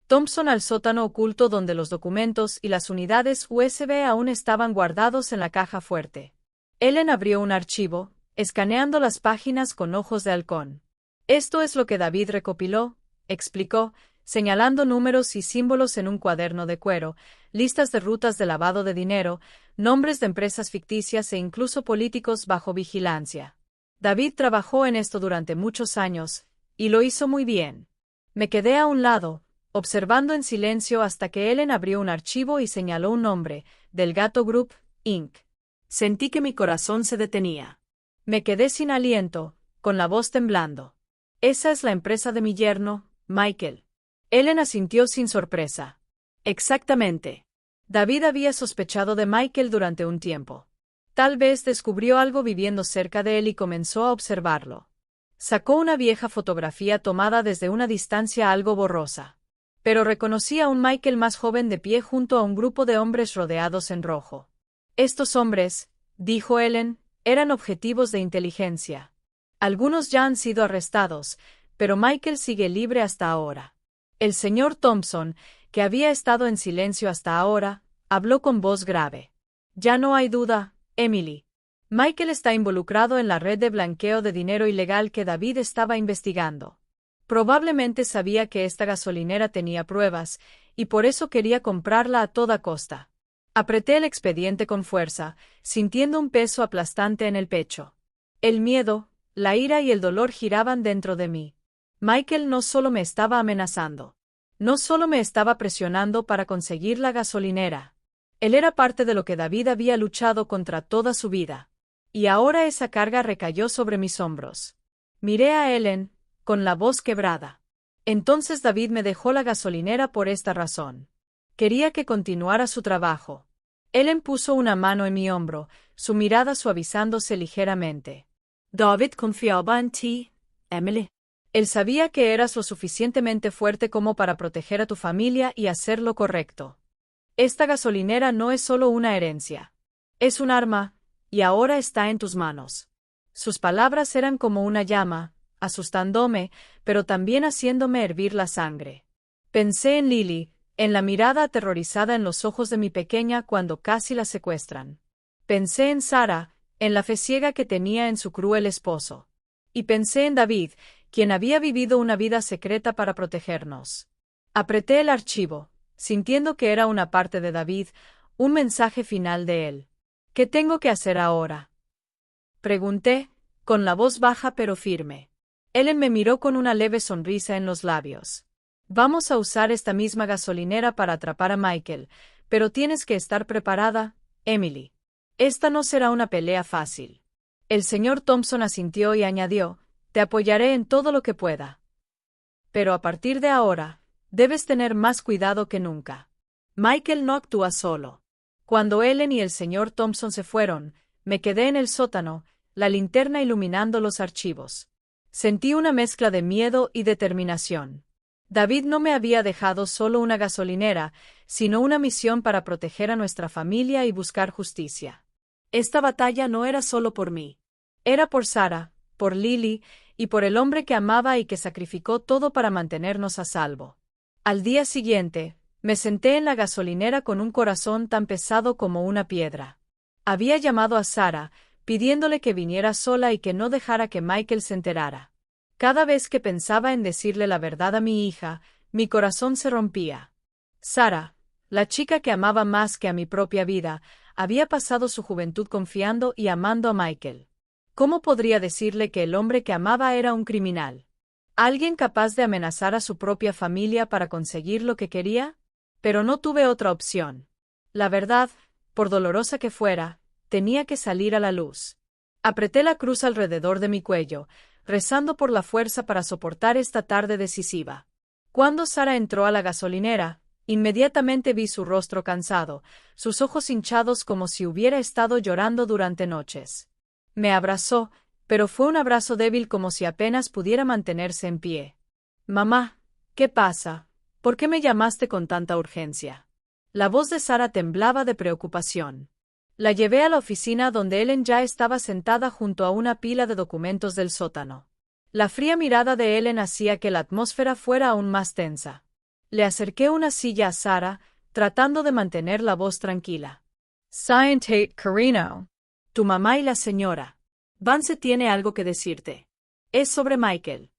Thompson al sótano oculto donde los documentos y las unidades USB aún estaban guardados en la caja fuerte. Ellen abrió un archivo, escaneando las páginas con ojos de halcón. Esto es lo que David recopiló, explicó, señalando números y símbolos en un cuaderno de cuero, listas de rutas de lavado de dinero, nombres de empresas ficticias e incluso políticos bajo vigilancia. David trabajó en esto durante muchos años, y lo hizo muy bien. Me quedé a un lado, observando en silencio hasta que Ellen abrió un archivo y señaló un nombre, Del Gato Group, Inc. Sentí que mi corazón se detenía. Me quedé sin aliento, con la voz temblando. Esa es la empresa de mi yerno, Michael. Ellen asintió sin sorpresa. Exactamente. David había sospechado de Michael durante un tiempo. Tal vez descubrió algo viviendo cerca de él y comenzó a observarlo. Sacó una vieja fotografía tomada desde una distancia algo borrosa. Pero reconocí a un Michael más joven de pie junto a un grupo de hombres rodeados en rojo. Estos hombres, dijo Ellen, eran objetivos de inteligencia. Algunos ya han sido arrestados, pero Michael sigue libre hasta ahora. El señor Thompson, que había estado en silencio hasta ahora, habló con voz grave. Ya no hay duda, Emily. Michael está involucrado en la red de blanqueo de dinero ilegal que David estaba investigando. Probablemente sabía que esta gasolinera tenía pruebas, y por eso quería comprarla a toda costa. Apreté el expediente con fuerza, sintiendo un peso aplastante en el pecho. El miedo, la ira y el dolor giraban dentro de mí. Michael no solo me estaba amenazando. No solo me estaba presionando para conseguir la gasolinera. Él era parte de lo que David había luchado contra toda su vida. Y ahora esa carga recayó sobre mis hombros. Miré a Ellen, con la voz quebrada. Entonces David me dejó la gasolinera por esta razón. Quería que continuara su trabajo. Ellen puso una mano en mi hombro, su mirada suavizándose ligeramente. David confiaba en ti, Emily. Él sabía que eras lo suficientemente fuerte como para proteger a tu familia y hacer lo correcto. Esta gasolinera no es solo una herencia. Es un arma, y ahora está en tus manos. Sus palabras eran como una llama, asustándome, pero también haciéndome hervir la sangre. Pensé en Lily, en la mirada aterrorizada en los ojos de mi pequeña cuando casi la secuestran. Pensé en Sara, en la fe ciega que tenía en su cruel esposo. Y pensé en David, quien había vivido una vida secreta para protegernos. Apreté el archivo, sintiendo que era una parte de David, un mensaje final de él. ¿Qué tengo que hacer ahora?, pregunté, con la voz baja pero firme. Ellen me miró con una leve sonrisa en los labios. Vamos a usar esta misma gasolinera para atrapar a Michael, pero tienes que estar preparada, Emily. Esta no será una pelea fácil. El señor Thompson asintió y añadió, te apoyaré en todo lo que pueda. Pero a partir de ahora, debes tener más cuidado que nunca. Michael no actúa solo. Cuando Ellen y el señor Thompson se fueron, me quedé en el sótano, la linterna iluminando los archivos. Sentí una mezcla de miedo y determinación. David no me había dejado solo una gasolinera, sino una misión para proteger a nuestra familia y buscar justicia. Esta batalla no era solo por mí. Era por Sara, por Lily, y por el hombre que amaba y que sacrificó todo para mantenernos a salvo. Al día siguiente, me senté en la gasolinera con un corazón tan pesado como una piedra. Había llamado a Sara, pidiéndole que viniera sola y que no dejara que Michael se enterara. Cada vez que pensaba en decirle la verdad a mi hija, mi corazón se rompía. Sara, la chica que amaba más que a mi propia vida, había pasado su juventud confiando y amando a Michael. ¿Cómo podría decirle que el hombre que amaba era un criminal? ¿Alguien capaz de amenazar a su propia familia para conseguir lo que quería? Pero no tuve otra opción. La verdad, por dolorosa que fuera, tenía que salir a la luz. Apreté la cruz alrededor de mi cuello, rezando por la fuerza para soportar esta tarde decisiva. Cuando Sara entró a la gasolinera, inmediatamente vi su rostro cansado, sus ojos hinchados como si hubiera estado llorando durante noches. Me abrazó, pero fue un abrazo débil como si apenas pudiera mantenerse en pie. Mamá, ¿qué pasa? ¿Por qué me llamaste con tanta urgencia? La voz de Sara temblaba de preocupación. La llevé a la oficina donde Ellen ya estaba sentada junto a una pila de documentos del sótano. La fría mirada de Ellen hacía que la atmósfera fuera aún más tensa. Le acerqué una silla a Sara, tratando de mantener la voz tranquila. Scientate, Carino. Tu mamá y la señora Vance tiene algo que decirte. Es sobre Michael.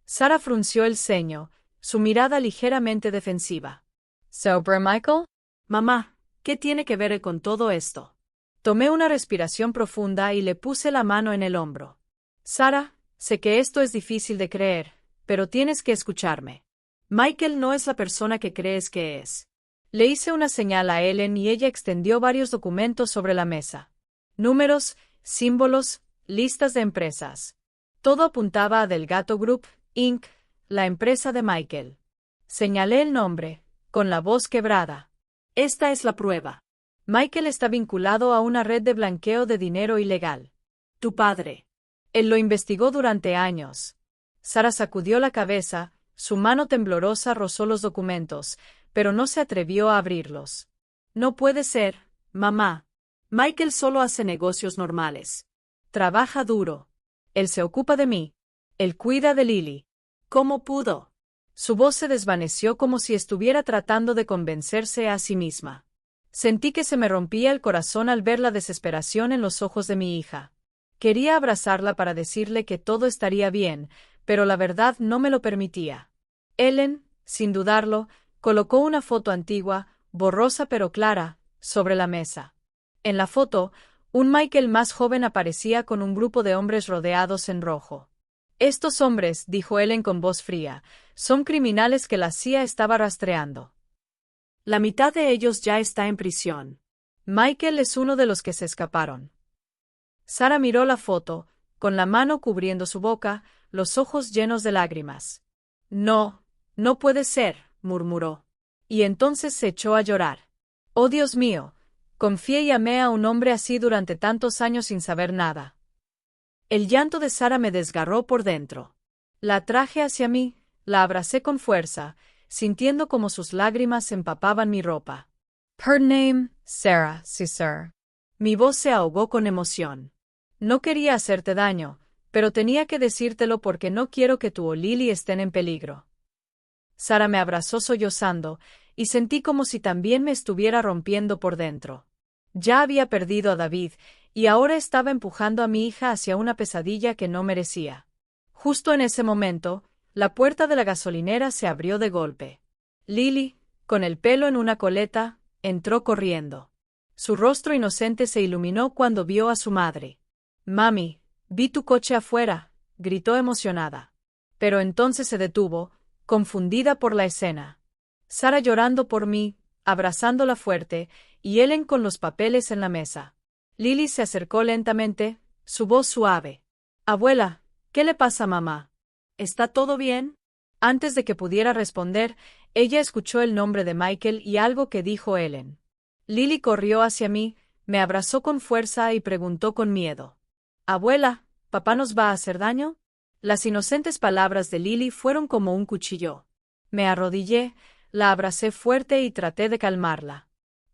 Sara frunció el ceño, su mirada ligeramente defensiva. ¿Sobre Michael? Mamá, ¿qué tiene que ver con todo esto? Tomé una respiración profunda y le puse la mano en el hombro. Sara, sé que esto es difícil de creer, pero tienes que escucharme. Michael no es la persona que crees que es. Le hice una señal a Ellen y ella extendió varios documentos sobre la mesa. Números, símbolos, listas de empresas. Todo apuntaba a Delgado Group, Inc., la empresa de Michael. Señalé el nombre, con la voz quebrada. Esta es la prueba. Michael está vinculado a una red de blanqueo de dinero ilegal. Tu padre. Él lo investigó durante años. Sara sacudió la cabeza, su mano temblorosa rozó los documentos, pero no se atrevió a abrirlos. No puede ser, mamá. Michael solo hace negocios normales. Trabaja duro. Él se ocupa de mí. Él cuida de Lily. ¿Cómo pudo? Su voz se desvaneció como si estuviera tratando de convencerse a sí misma. Sentí que se me rompía el corazón al ver la desesperación en los ojos de mi hija. Quería abrazarla para decirle que todo estaría bien, pero la verdad no me lo permitía. Ellen, sin dudarlo, colocó una foto antigua, borrosa pero clara, sobre la mesa. En la foto, un Michael más joven aparecía con un grupo de hombres rodeados en rojo. Estos hombres, dijo Ellen con voz fría, son criminales que la CIA estaba rastreando. La mitad de ellos ya está en prisión. Michael es uno de los que se escaparon. Sara miró la foto, con la mano cubriendo su boca, los ojos llenos de lágrimas. No, no puede ser, murmuró. Y entonces se echó a llorar. Oh Dios mío, confié y amé a un hombre así durante tantos años sin saber nada. El llanto de Sara me desgarró por dentro. La atraje hacia mí, la abracé con fuerza, sintiendo como sus lágrimas empapaban mi ropa. Her name, Sarah, sí, sir. Mi voz se ahogó con emoción. No quería hacerte daño, pero tenía que decírtelo porque no quiero que tú o Lily estén en peligro. Sara me abrazó sollozando, y sentí como si también me estuviera rompiendo por dentro. Ya había perdido a David, y ahora estaba empujando a mi hija hacia una pesadilla que no merecía. Justo en ese momento, la puerta de la gasolinera se abrió de golpe. Lily, con el pelo en una coleta, entró corriendo. Su rostro inocente se iluminó cuando vio a su madre. Mami, vi tu coche afuera, gritó emocionada. Pero entonces se detuvo, confundida por la escena. Sara llorando por mí, abrazándola fuerte, y Ellen con los papeles en la mesa. Lily se acercó lentamente, su voz suave. Abuela, ¿qué le pasa a mamá? ¿Está todo bien? Antes de que pudiera responder, ella escuchó el nombre de Michael y algo que dijo Ellen. Lily corrió hacia mí, me abrazó con fuerza y preguntó con miedo. Abuela, ¿papá nos va a hacer daño? Las inocentes palabras de Lily fueron como un cuchillo. Me arrodillé, la abracé fuerte y traté de calmarla.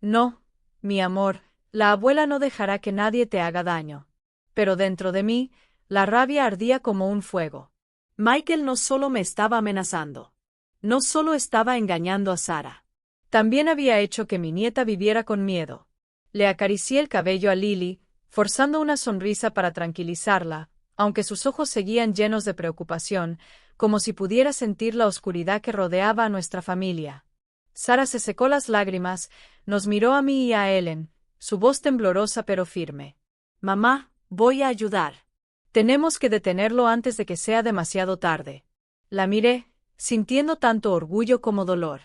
No, mi amor, la abuela no dejará que nadie te haga daño. Pero dentro de mí, la rabia ardía como un fuego. Michael no solo me estaba amenazando. No solo estaba engañando a Sara. También había hecho que mi nieta viviera con miedo. Le acaricié el cabello a Lily, forzando una sonrisa para tranquilizarla, aunque sus ojos seguían llenos de preocupación, como si pudiera sentir la oscuridad que rodeaba a nuestra familia. Sara se secó las lágrimas, nos miró a mí y a Ellen, su voz temblorosa pero firme. Mamá, voy a ayudar. Tenemos que detenerlo antes de que sea demasiado tarde. La miré, sintiendo tanto orgullo como dolor.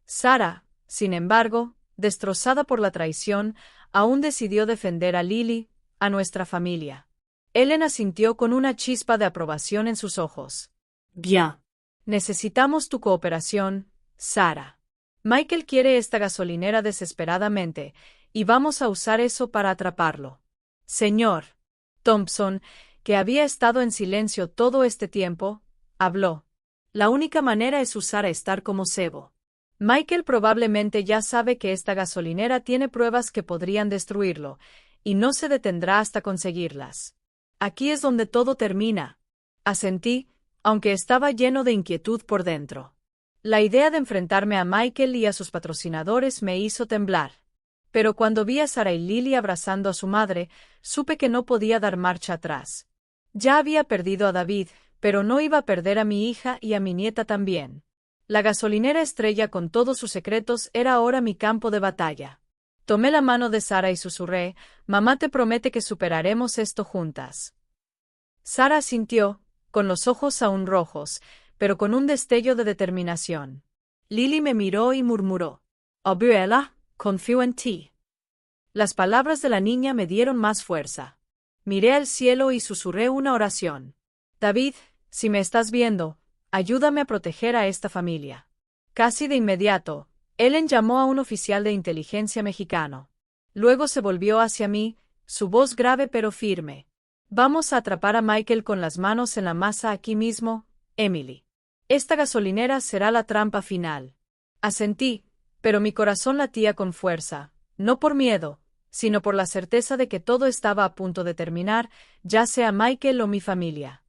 Sara, sin embargo, destrozada por la traición, aún decidió defender a Lily, a nuestra familia. Ellen asintió con una chispa de aprobación en sus ojos. Bien. Necesitamos tu cooperación, Sara. Michael quiere esta gasolinera desesperadamente, y vamos a usar eso para atraparlo. Señor Thompson, que había estado en silencio todo este tiempo, habló. La única manera es usar a estar como cebo. Michael probablemente ya sabe que esta gasolinera tiene pruebas que podrían destruirlo, y no se detendrá hasta conseguirlas. Aquí es donde todo termina. Asentí, aunque estaba lleno de inquietud por dentro. La idea de enfrentarme a Michael y a sus patrocinadores me hizo temblar. Pero cuando vi a Sarah y Lily abrazando a su madre, supe que no podía dar marcha atrás. Ya había perdido a David, pero no iba a perder a mi hija y a mi nieta también. La gasolinera estrella con todos sus secretos era ahora mi campo de batalla. Tomé la mano de Sarah y susurré, «Mamá te promete que superaremos esto juntas». Sarah asintió, con los ojos aún rojos, pero con un destello de determinación. Lily me miró y murmuró, «Abuela, confío en ti». Las palabras de la niña me dieron más fuerza. Miré al cielo y susurré una oración. «David, si me estás viendo, ayúdame a proteger a esta familia». Casi de inmediato, Ellen llamó a un oficial de inteligencia mexicano. Luego se volvió hacia mí, su voz grave pero firme. «Vamos a atrapar a Michael con las manos en la masa aquí mismo, Emily. Esta gasolinera será la trampa final». Asentí, pero mi corazón latía con fuerza, no por miedo, sino por la certeza de que todo estaba a punto de terminar, ya sea Michael o mi familia.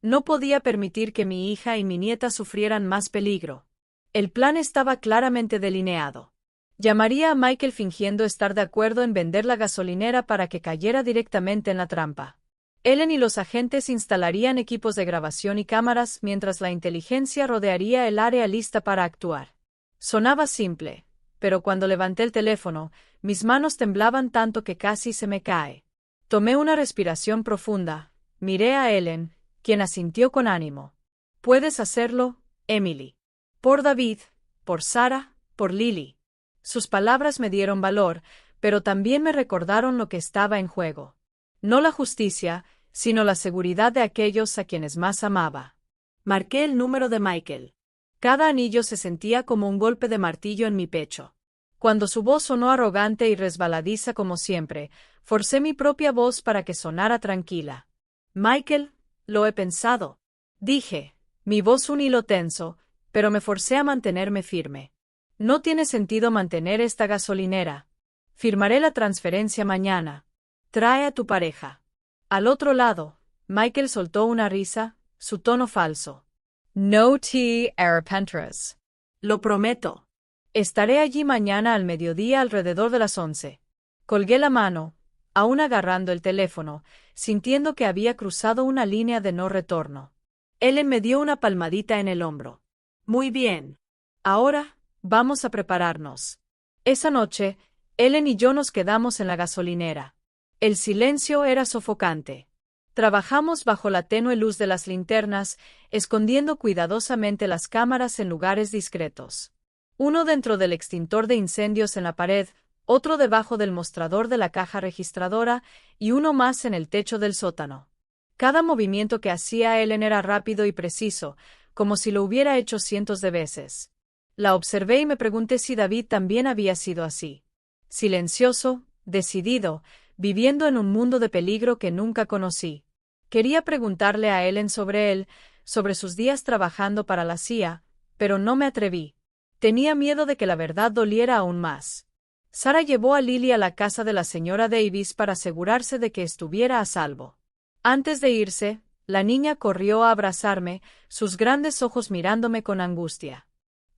No podía permitir que mi hija y mi nieta sufrieran más peligro. El plan estaba claramente delineado. Llamaría a Michael fingiendo estar de acuerdo en vender la gasolinera para que cayera directamente en la trampa. Ellen y los agentes instalarían equipos de grabación y cámaras mientras la inteligencia rodearía el área lista para actuar. Sonaba simple, pero cuando levanté el teléfono, mis manos temblaban tanto que casi se me cae. Tomé una respiración profunda, miré a Ellen, quien asintió con ánimo. «Puedes hacerlo, Emily. Por David, por Sarah, por Lily». Sus palabras me dieron valor, pero también me recordaron lo que estaba en juego. No la justicia, sino la seguridad de aquellos a quienes más amaba. Marqué el número de Michael. Cada anillo se sentía como un golpe de martillo en mi pecho. Cuando su voz sonó arrogante y resbaladiza como siempre, forcé mi propia voz para que sonara tranquila. «Michael, lo he pensado», dije, mi voz un hilo tenso, pero me forcé a mantenerme firme. «No tiene sentido mantener esta gasolinera. Firmaré la transferencia mañana. Trae a tu pareja». Al otro lado, Michael soltó una risa, su tono falso. «No te arrepentirás. Lo prometo. Estaré allí mañana al mediodía alrededor de las 11». Colgué la mano, aún agarrando el teléfono, sintiendo que había cruzado una línea de no retorno. Ellen me dio una palmadita en el hombro. «Muy bien. Ahora, vamos a prepararnos». Esa noche, Ellen y yo nos quedamos en la gasolinera. El silencio era sofocante. Trabajamos bajo la tenue luz de las linternas, escondiendo cuidadosamente las cámaras en lugares discretos. Uno dentro del extintor de incendios en la pared, otro debajo del mostrador de la caja registradora y uno más en el techo del sótano. Cada movimiento que hacía Ellen era rápido y preciso, como si lo hubiera hecho cientos de veces. La observé y me pregunté si David también había sido así. Silencioso, decidido, viviendo en un mundo de peligro que nunca conocí. Quería preguntarle a Ellen sobre él, sobre sus días trabajando para la CIA, pero no me atreví. Tenía miedo de que la verdad doliera aún más. Sarah llevó a Lily a la casa de la señora Davis para asegurarse de que estuviera a salvo. Antes de irse, la niña corrió a abrazarme, sus grandes ojos mirándome con angustia.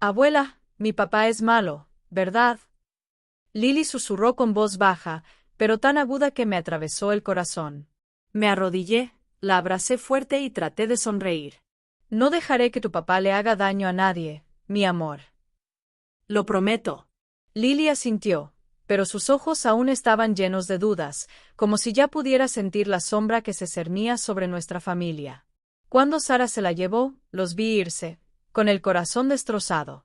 «Abuela, mi papá es malo, ¿verdad?». Lily susurró con voz baja, pero tan aguda que me atravesó el corazón. Me arrodillé, la abracé fuerte y traté de sonreír. «No dejaré que tu papá le haga daño a nadie, mi amor». «Lo prometo». Lily asintió, pero sus ojos aún estaban llenos de dudas, como si ya pudiera sentir la sombra que se cernía sobre nuestra familia. Cuando Sarah se la llevó, los vi irse, con el corazón destrozado.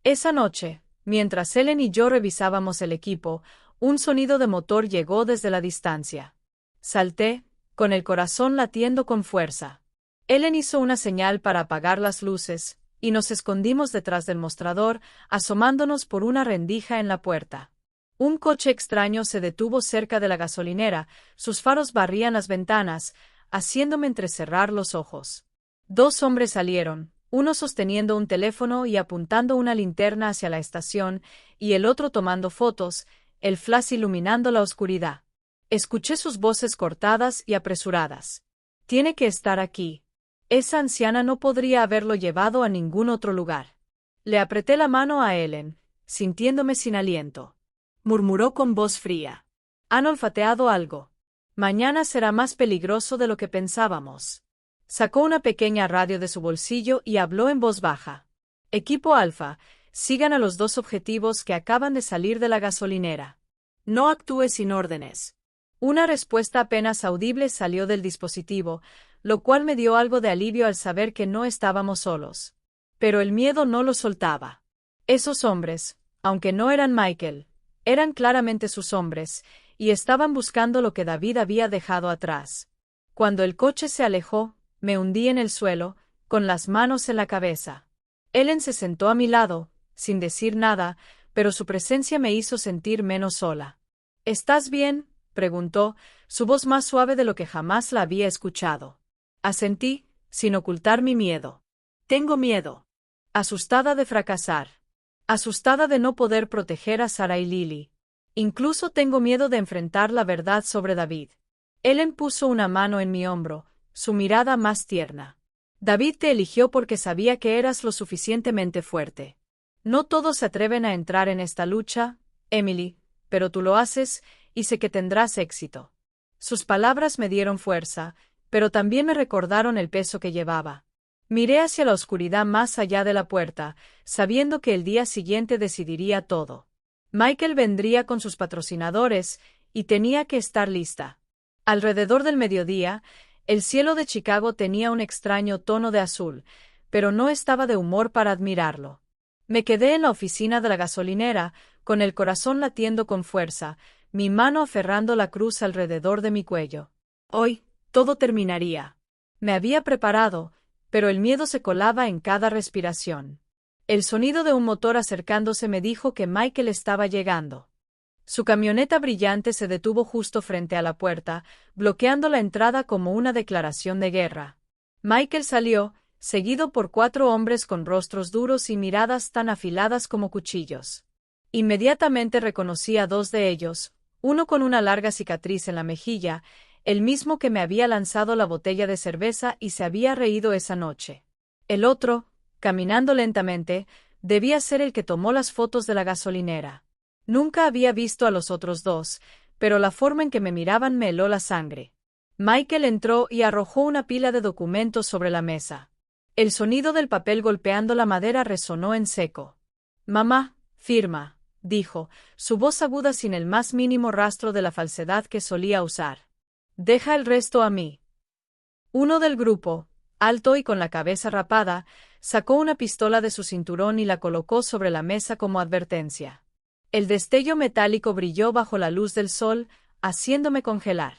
Esa noche, mientras Ellen y yo revisábamos el equipo, un sonido de motor llegó desde la distancia. Salté, con el corazón latiendo con fuerza. Ellen hizo una señal para apagar las luces, y nos escondimos detrás del mostrador, asomándonos por una rendija en la puerta. Un coche extraño se detuvo cerca de la gasolinera, sus faros barrían las ventanas, haciéndome entrecerrar los ojos. Dos hombres salieron, uno sosteniendo un teléfono y apuntando una linterna hacia la estación, y el otro tomando fotos, el flash iluminando la oscuridad. Escuché sus voces cortadas y apresuradas. Tiene que estar aquí. Esa anciana no podría haberlo llevado a ningún otro lugar. Le apreté la mano a Ellen, sintiéndome sin aliento. Murmuró con voz fría. Han olfateado algo. Mañana será más peligroso de lo que pensábamos. Sacó una pequeña radio de su bolsillo y habló en voz baja. Equipo Alfa, sigan a los dos objetivos que acaban de salir de la gasolinera. No actúe sin órdenes. Una respuesta apenas audible salió del dispositivo, lo cual me dio algo de alivio al saber que no estábamos solos. Pero el miedo no lo soltaba. Esos hombres, aunque no eran Michael, eran claramente sus hombres, y estaban buscando lo que David había dejado atrás. Cuando el coche se alejó, me hundí en el suelo, con las manos en la cabeza. Ellen se sentó a mi lado, sin decir nada, pero su presencia me hizo sentir menos sola. ¿Estás bien?, preguntó, su voz más suave de lo que jamás la había escuchado. Asentí, sin ocultar mi miedo. Tengo miedo. Asustada de fracasar. Asustada de no poder proteger a Sarah y Lily. Incluso tengo miedo de enfrentar la verdad sobre David. Ellen puso una mano en mi hombro, su mirada más tierna. David te eligió porque sabía que eras lo suficientemente fuerte. No todos se atreven a entrar en esta lucha, Emily, pero tú lo haces, y sé que tendrás éxito. Sus palabras me dieron fuerza, pero también me recordaron el peso que llevaba. Miré hacia la oscuridad más allá de la puerta, sabiendo que el día siguiente decidiría todo. Michael vendría con sus patrocinadores, y tenía que estar lista. Alrededor del mediodía, el cielo de Chicago tenía un extraño tono de azul, pero no estaba de humor para admirarlo. Me quedé en la oficina de la gasolinera, con el corazón latiendo con fuerza, mi mano aferrando la cruz alrededor de mi cuello. Hoy, todo terminaría. Me había preparado, pero el miedo se colaba en cada respiración. El sonido de un motor acercándose me dijo que Michael estaba llegando. Su camioneta brillante se detuvo justo frente a la puerta, bloqueando la entrada como una declaración de guerra. Michael salió, seguido por 4 hombres con rostros duros y miradas tan afiladas como cuchillos. Inmediatamente reconocí a 2 de ellos, uno con una larga cicatriz en la mejilla, el mismo que me había lanzado la botella de cerveza y se había reído esa noche. El otro, caminando lentamente, debía ser el que tomó las fotos de la gasolinera. Nunca había visto a los otros 2, pero la forma en que me miraban me heló la sangre. Michael entró y arrojó una pila de documentos sobre la mesa. El sonido del papel golpeando la madera resonó en seco. «Mamá, firma», dijo, su voz aguda sin el más mínimo rastro de la falsedad que solía usar. «Deja el resto a mí». Uno del grupo, alto y con la cabeza rapada, sacó una pistola de su cinturón y la colocó sobre la mesa como advertencia. El destello metálico brilló bajo la luz del sol, haciéndome congelar.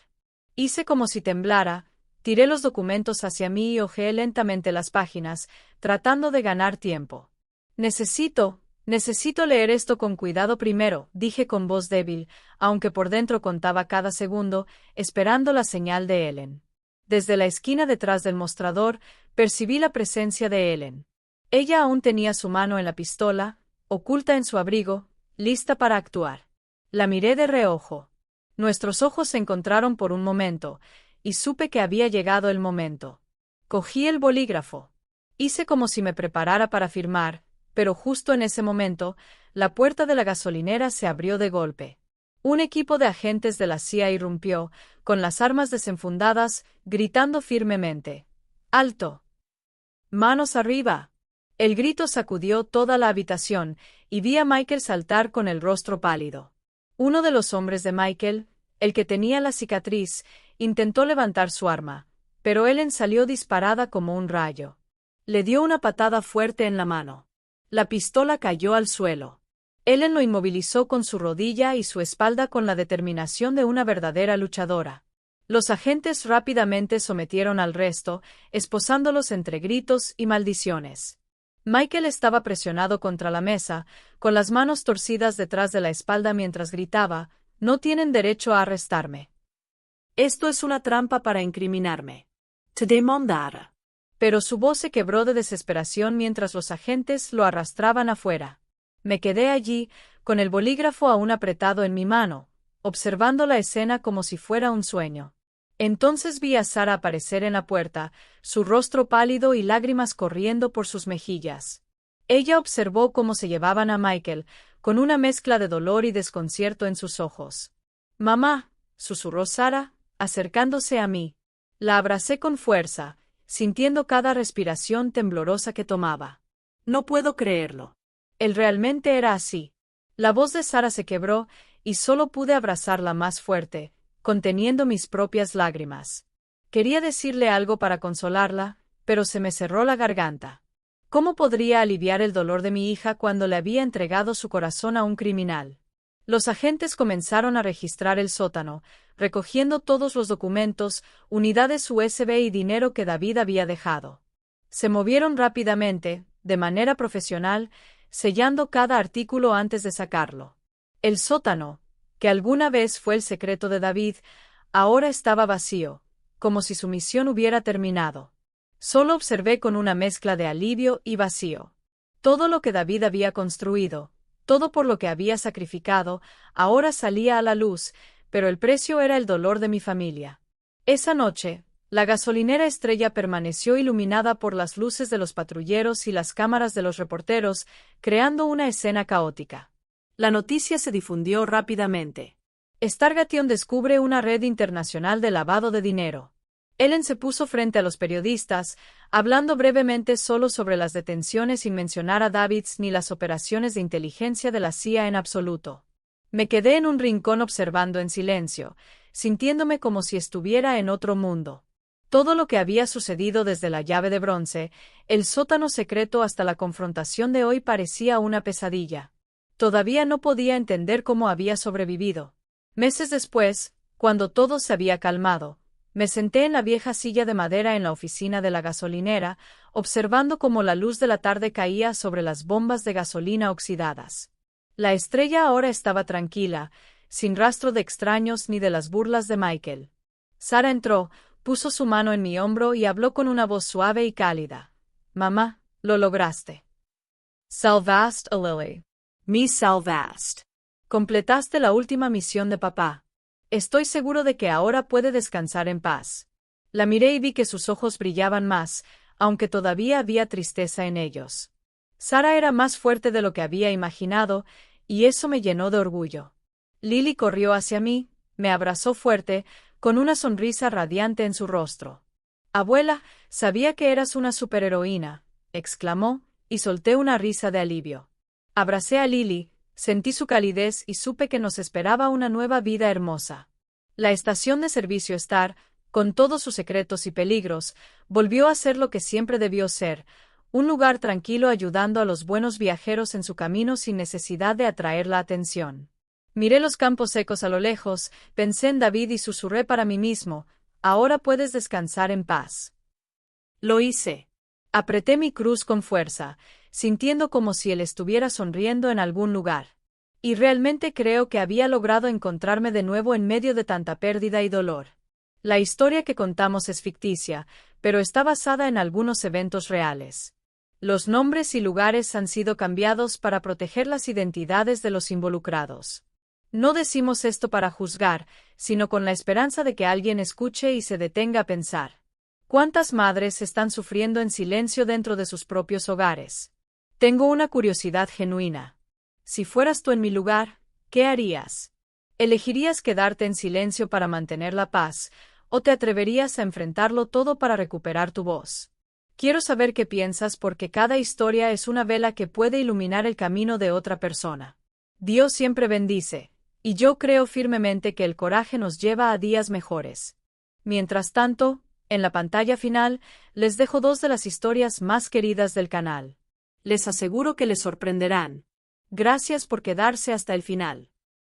Hice como si temblara, tiré los documentos hacia mí y hojeé lentamente las páginas, tratando de ganar tiempo. Necesito leer esto con cuidado primero, dije con voz débil, aunque por dentro contaba cada segundo, esperando la señal de Ellen. Desde la esquina detrás del mostrador, percibí la presencia de Ellen. Ella aún tenía su mano en la pistola, oculta en su abrigo, lista para actuar. La miré de reojo. Nuestros ojos se encontraron por un momento, y supe que había llegado el momento. Cogí el bolígrafo. Hice como si me preparara para firmar, pero justo en ese momento, la puerta de la gasolinera se abrió de golpe. Un equipo de agentes de la CIA irrumpió, con las armas desenfundadas, gritando firmemente: «¡Alto! ¡Manos arriba!». El grito sacudió toda la habitación, y vi a Michael saltar con el rostro pálido. Uno de los hombres de Michael, el que tenía la cicatriz, intentó levantar su arma, pero Ellen salió disparada como un rayo. Le dio una patada fuerte en la mano. La pistola cayó al suelo. Ellen lo inmovilizó con su rodilla y su espalda con la determinación de una verdadera luchadora. Los agentes rápidamente sometieron al resto, esposándolos entre gritos y maldiciones. Michael estaba presionado contra la mesa, con las manos torcidas detrás de la espalda mientras gritaba: «No tienen derecho a arrestarme». Esto es una trampa para incriminarme. Te demandar. Pero su voz se quebró de desesperación mientras los agentes lo arrastraban afuera. Me quedé allí, con el bolígrafo aún apretado en mi mano, observando la escena como si fuera un sueño. Entonces vi a Sara aparecer en la puerta, su rostro pálido y lágrimas corriendo por sus mejillas. Ella observó cómo se llevaban a Michael, con una mezcla de dolor y desconcierto en sus ojos. «Mamá», susurró Sara, acercándose a mí. La abracé con fuerza, sintiendo cada respiración temblorosa que tomaba. No puedo creerlo. Él realmente era así. La voz de Sara se quebró, y solo pude abrazarla más fuerte, conteniendo mis propias lágrimas. Quería decirle algo para consolarla, pero se me cerró la garganta. ¿Cómo podría aliviar el dolor de mi hija cuando le había entregado su corazón a un criminal? Los agentes comenzaron a registrar el sótano, recogiendo todos los documentos, unidades USB y dinero que David había dejado. Se movieron rápidamente, de manera profesional, sellando cada artículo antes de sacarlo. El sótano, que alguna vez fue el secreto de David, ahora estaba vacío, como si su misión hubiera terminado. Solo observé con una mezcla de alivio y vacío. Todo lo que David había construido, todo por lo que había sacrificado, ahora salía a la luz, pero el precio era el dolor de mi familia. Esa noche, la gasolinera Estrella permaneció iluminada por las luces de los patrulleros y las cámaras de los reporteros, creando una escena caótica. La noticia se difundió rápidamente. Stargation descubre una red internacional de lavado de dinero. Ellen se puso frente a los periodistas, hablando brevemente solo sobre las detenciones sin mencionar a Davids ni las operaciones de inteligencia de la CIA en absoluto. Me quedé en un rincón observando en silencio, sintiéndome como si estuviera en otro mundo. Todo lo que había sucedido desde la llave de bronce, el sótano secreto hasta la confrontación de hoy parecía una pesadilla. Todavía no podía entender cómo había sobrevivido. Meses después, cuando todo se había calmado, me senté en la vieja silla de madera en la oficina de la gasolinera, observando cómo la luz de la tarde caía sobre las bombas de gasolina oxidadas. La Estrella ahora estaba tranquila, sin rastro de extraños ni de las burlas de Michael. Sara entró, puso su mano en mi hombro y habló con una voz suave y cálida. «Mamá, lo lograste. Salvaste a Lily. Me salvaste. Completaste la última misión de papá. Estoy seguro de que ahora puede descansar en paz». La miré y vi que sus ojos brillaban más, aunque todavía había tristeza en ellos. Sara era más fuerte de lo que había imaginado, y eso me llenó de orgullo. Lily corrió hacia mí, me abrazó fuerte, con una sonrisa radiante en su rostro. «Abuela, sabía que eras una superheroína», exclamó, y solté una risa de alivio. Abracé a Lily, sentí su calidez y supe que nos esperaba una nueva vida hermosa. La estación de servicio Star, con todos sus secretos y peligros, volvió a ser lo que siempre debió ser, un lugar tranquilo ayudando a los buenos viajeros en su camino sin necesidad de atraer la atención. Miré los campos secos a lo lejos, pensé en David y susurré para mí mismo, «Ahora puedes descansar en paz». Lo hice. Apreté mi cruz con fuerza, sintiendo como si él estuviera sonriendo en algún lugar. Y realmente creo que había logrado encontrarme de nuevo en medio de tanta pérdida y dolor. La historia que contamos es ficticia, pero está basada en algunos eventos reales. Los nombres y lugares han sido cambiados para proteger las identidades de los involucrados. No decimos esto para juzgar, sino con la esperanza de que alguien escuche y se detenga a pensar. ¿Cuántas madres están sufriendo en silencio dentro de sus propios hogares? Tengo una curiosidad genuina. Si fueras tú en mi lugar, ¿qué harías? ¿Elegirías quedarte en silencio para mantener la paz, o te atreverías a enfrentarlo todo para recuperar tu voz? Quiero saber qué piensas porque cada historia es una vela que puede iluminar el camino de otra persona. Dios siempre bendice, y yo creo firmemente que el coraje nos lleva a días mejores. Mientras tanto, en la pantalla final, les dejo dos de las historias más queridas del canal. Les aseguro que les sorprenderán. Gracias por quedarse hasta el final.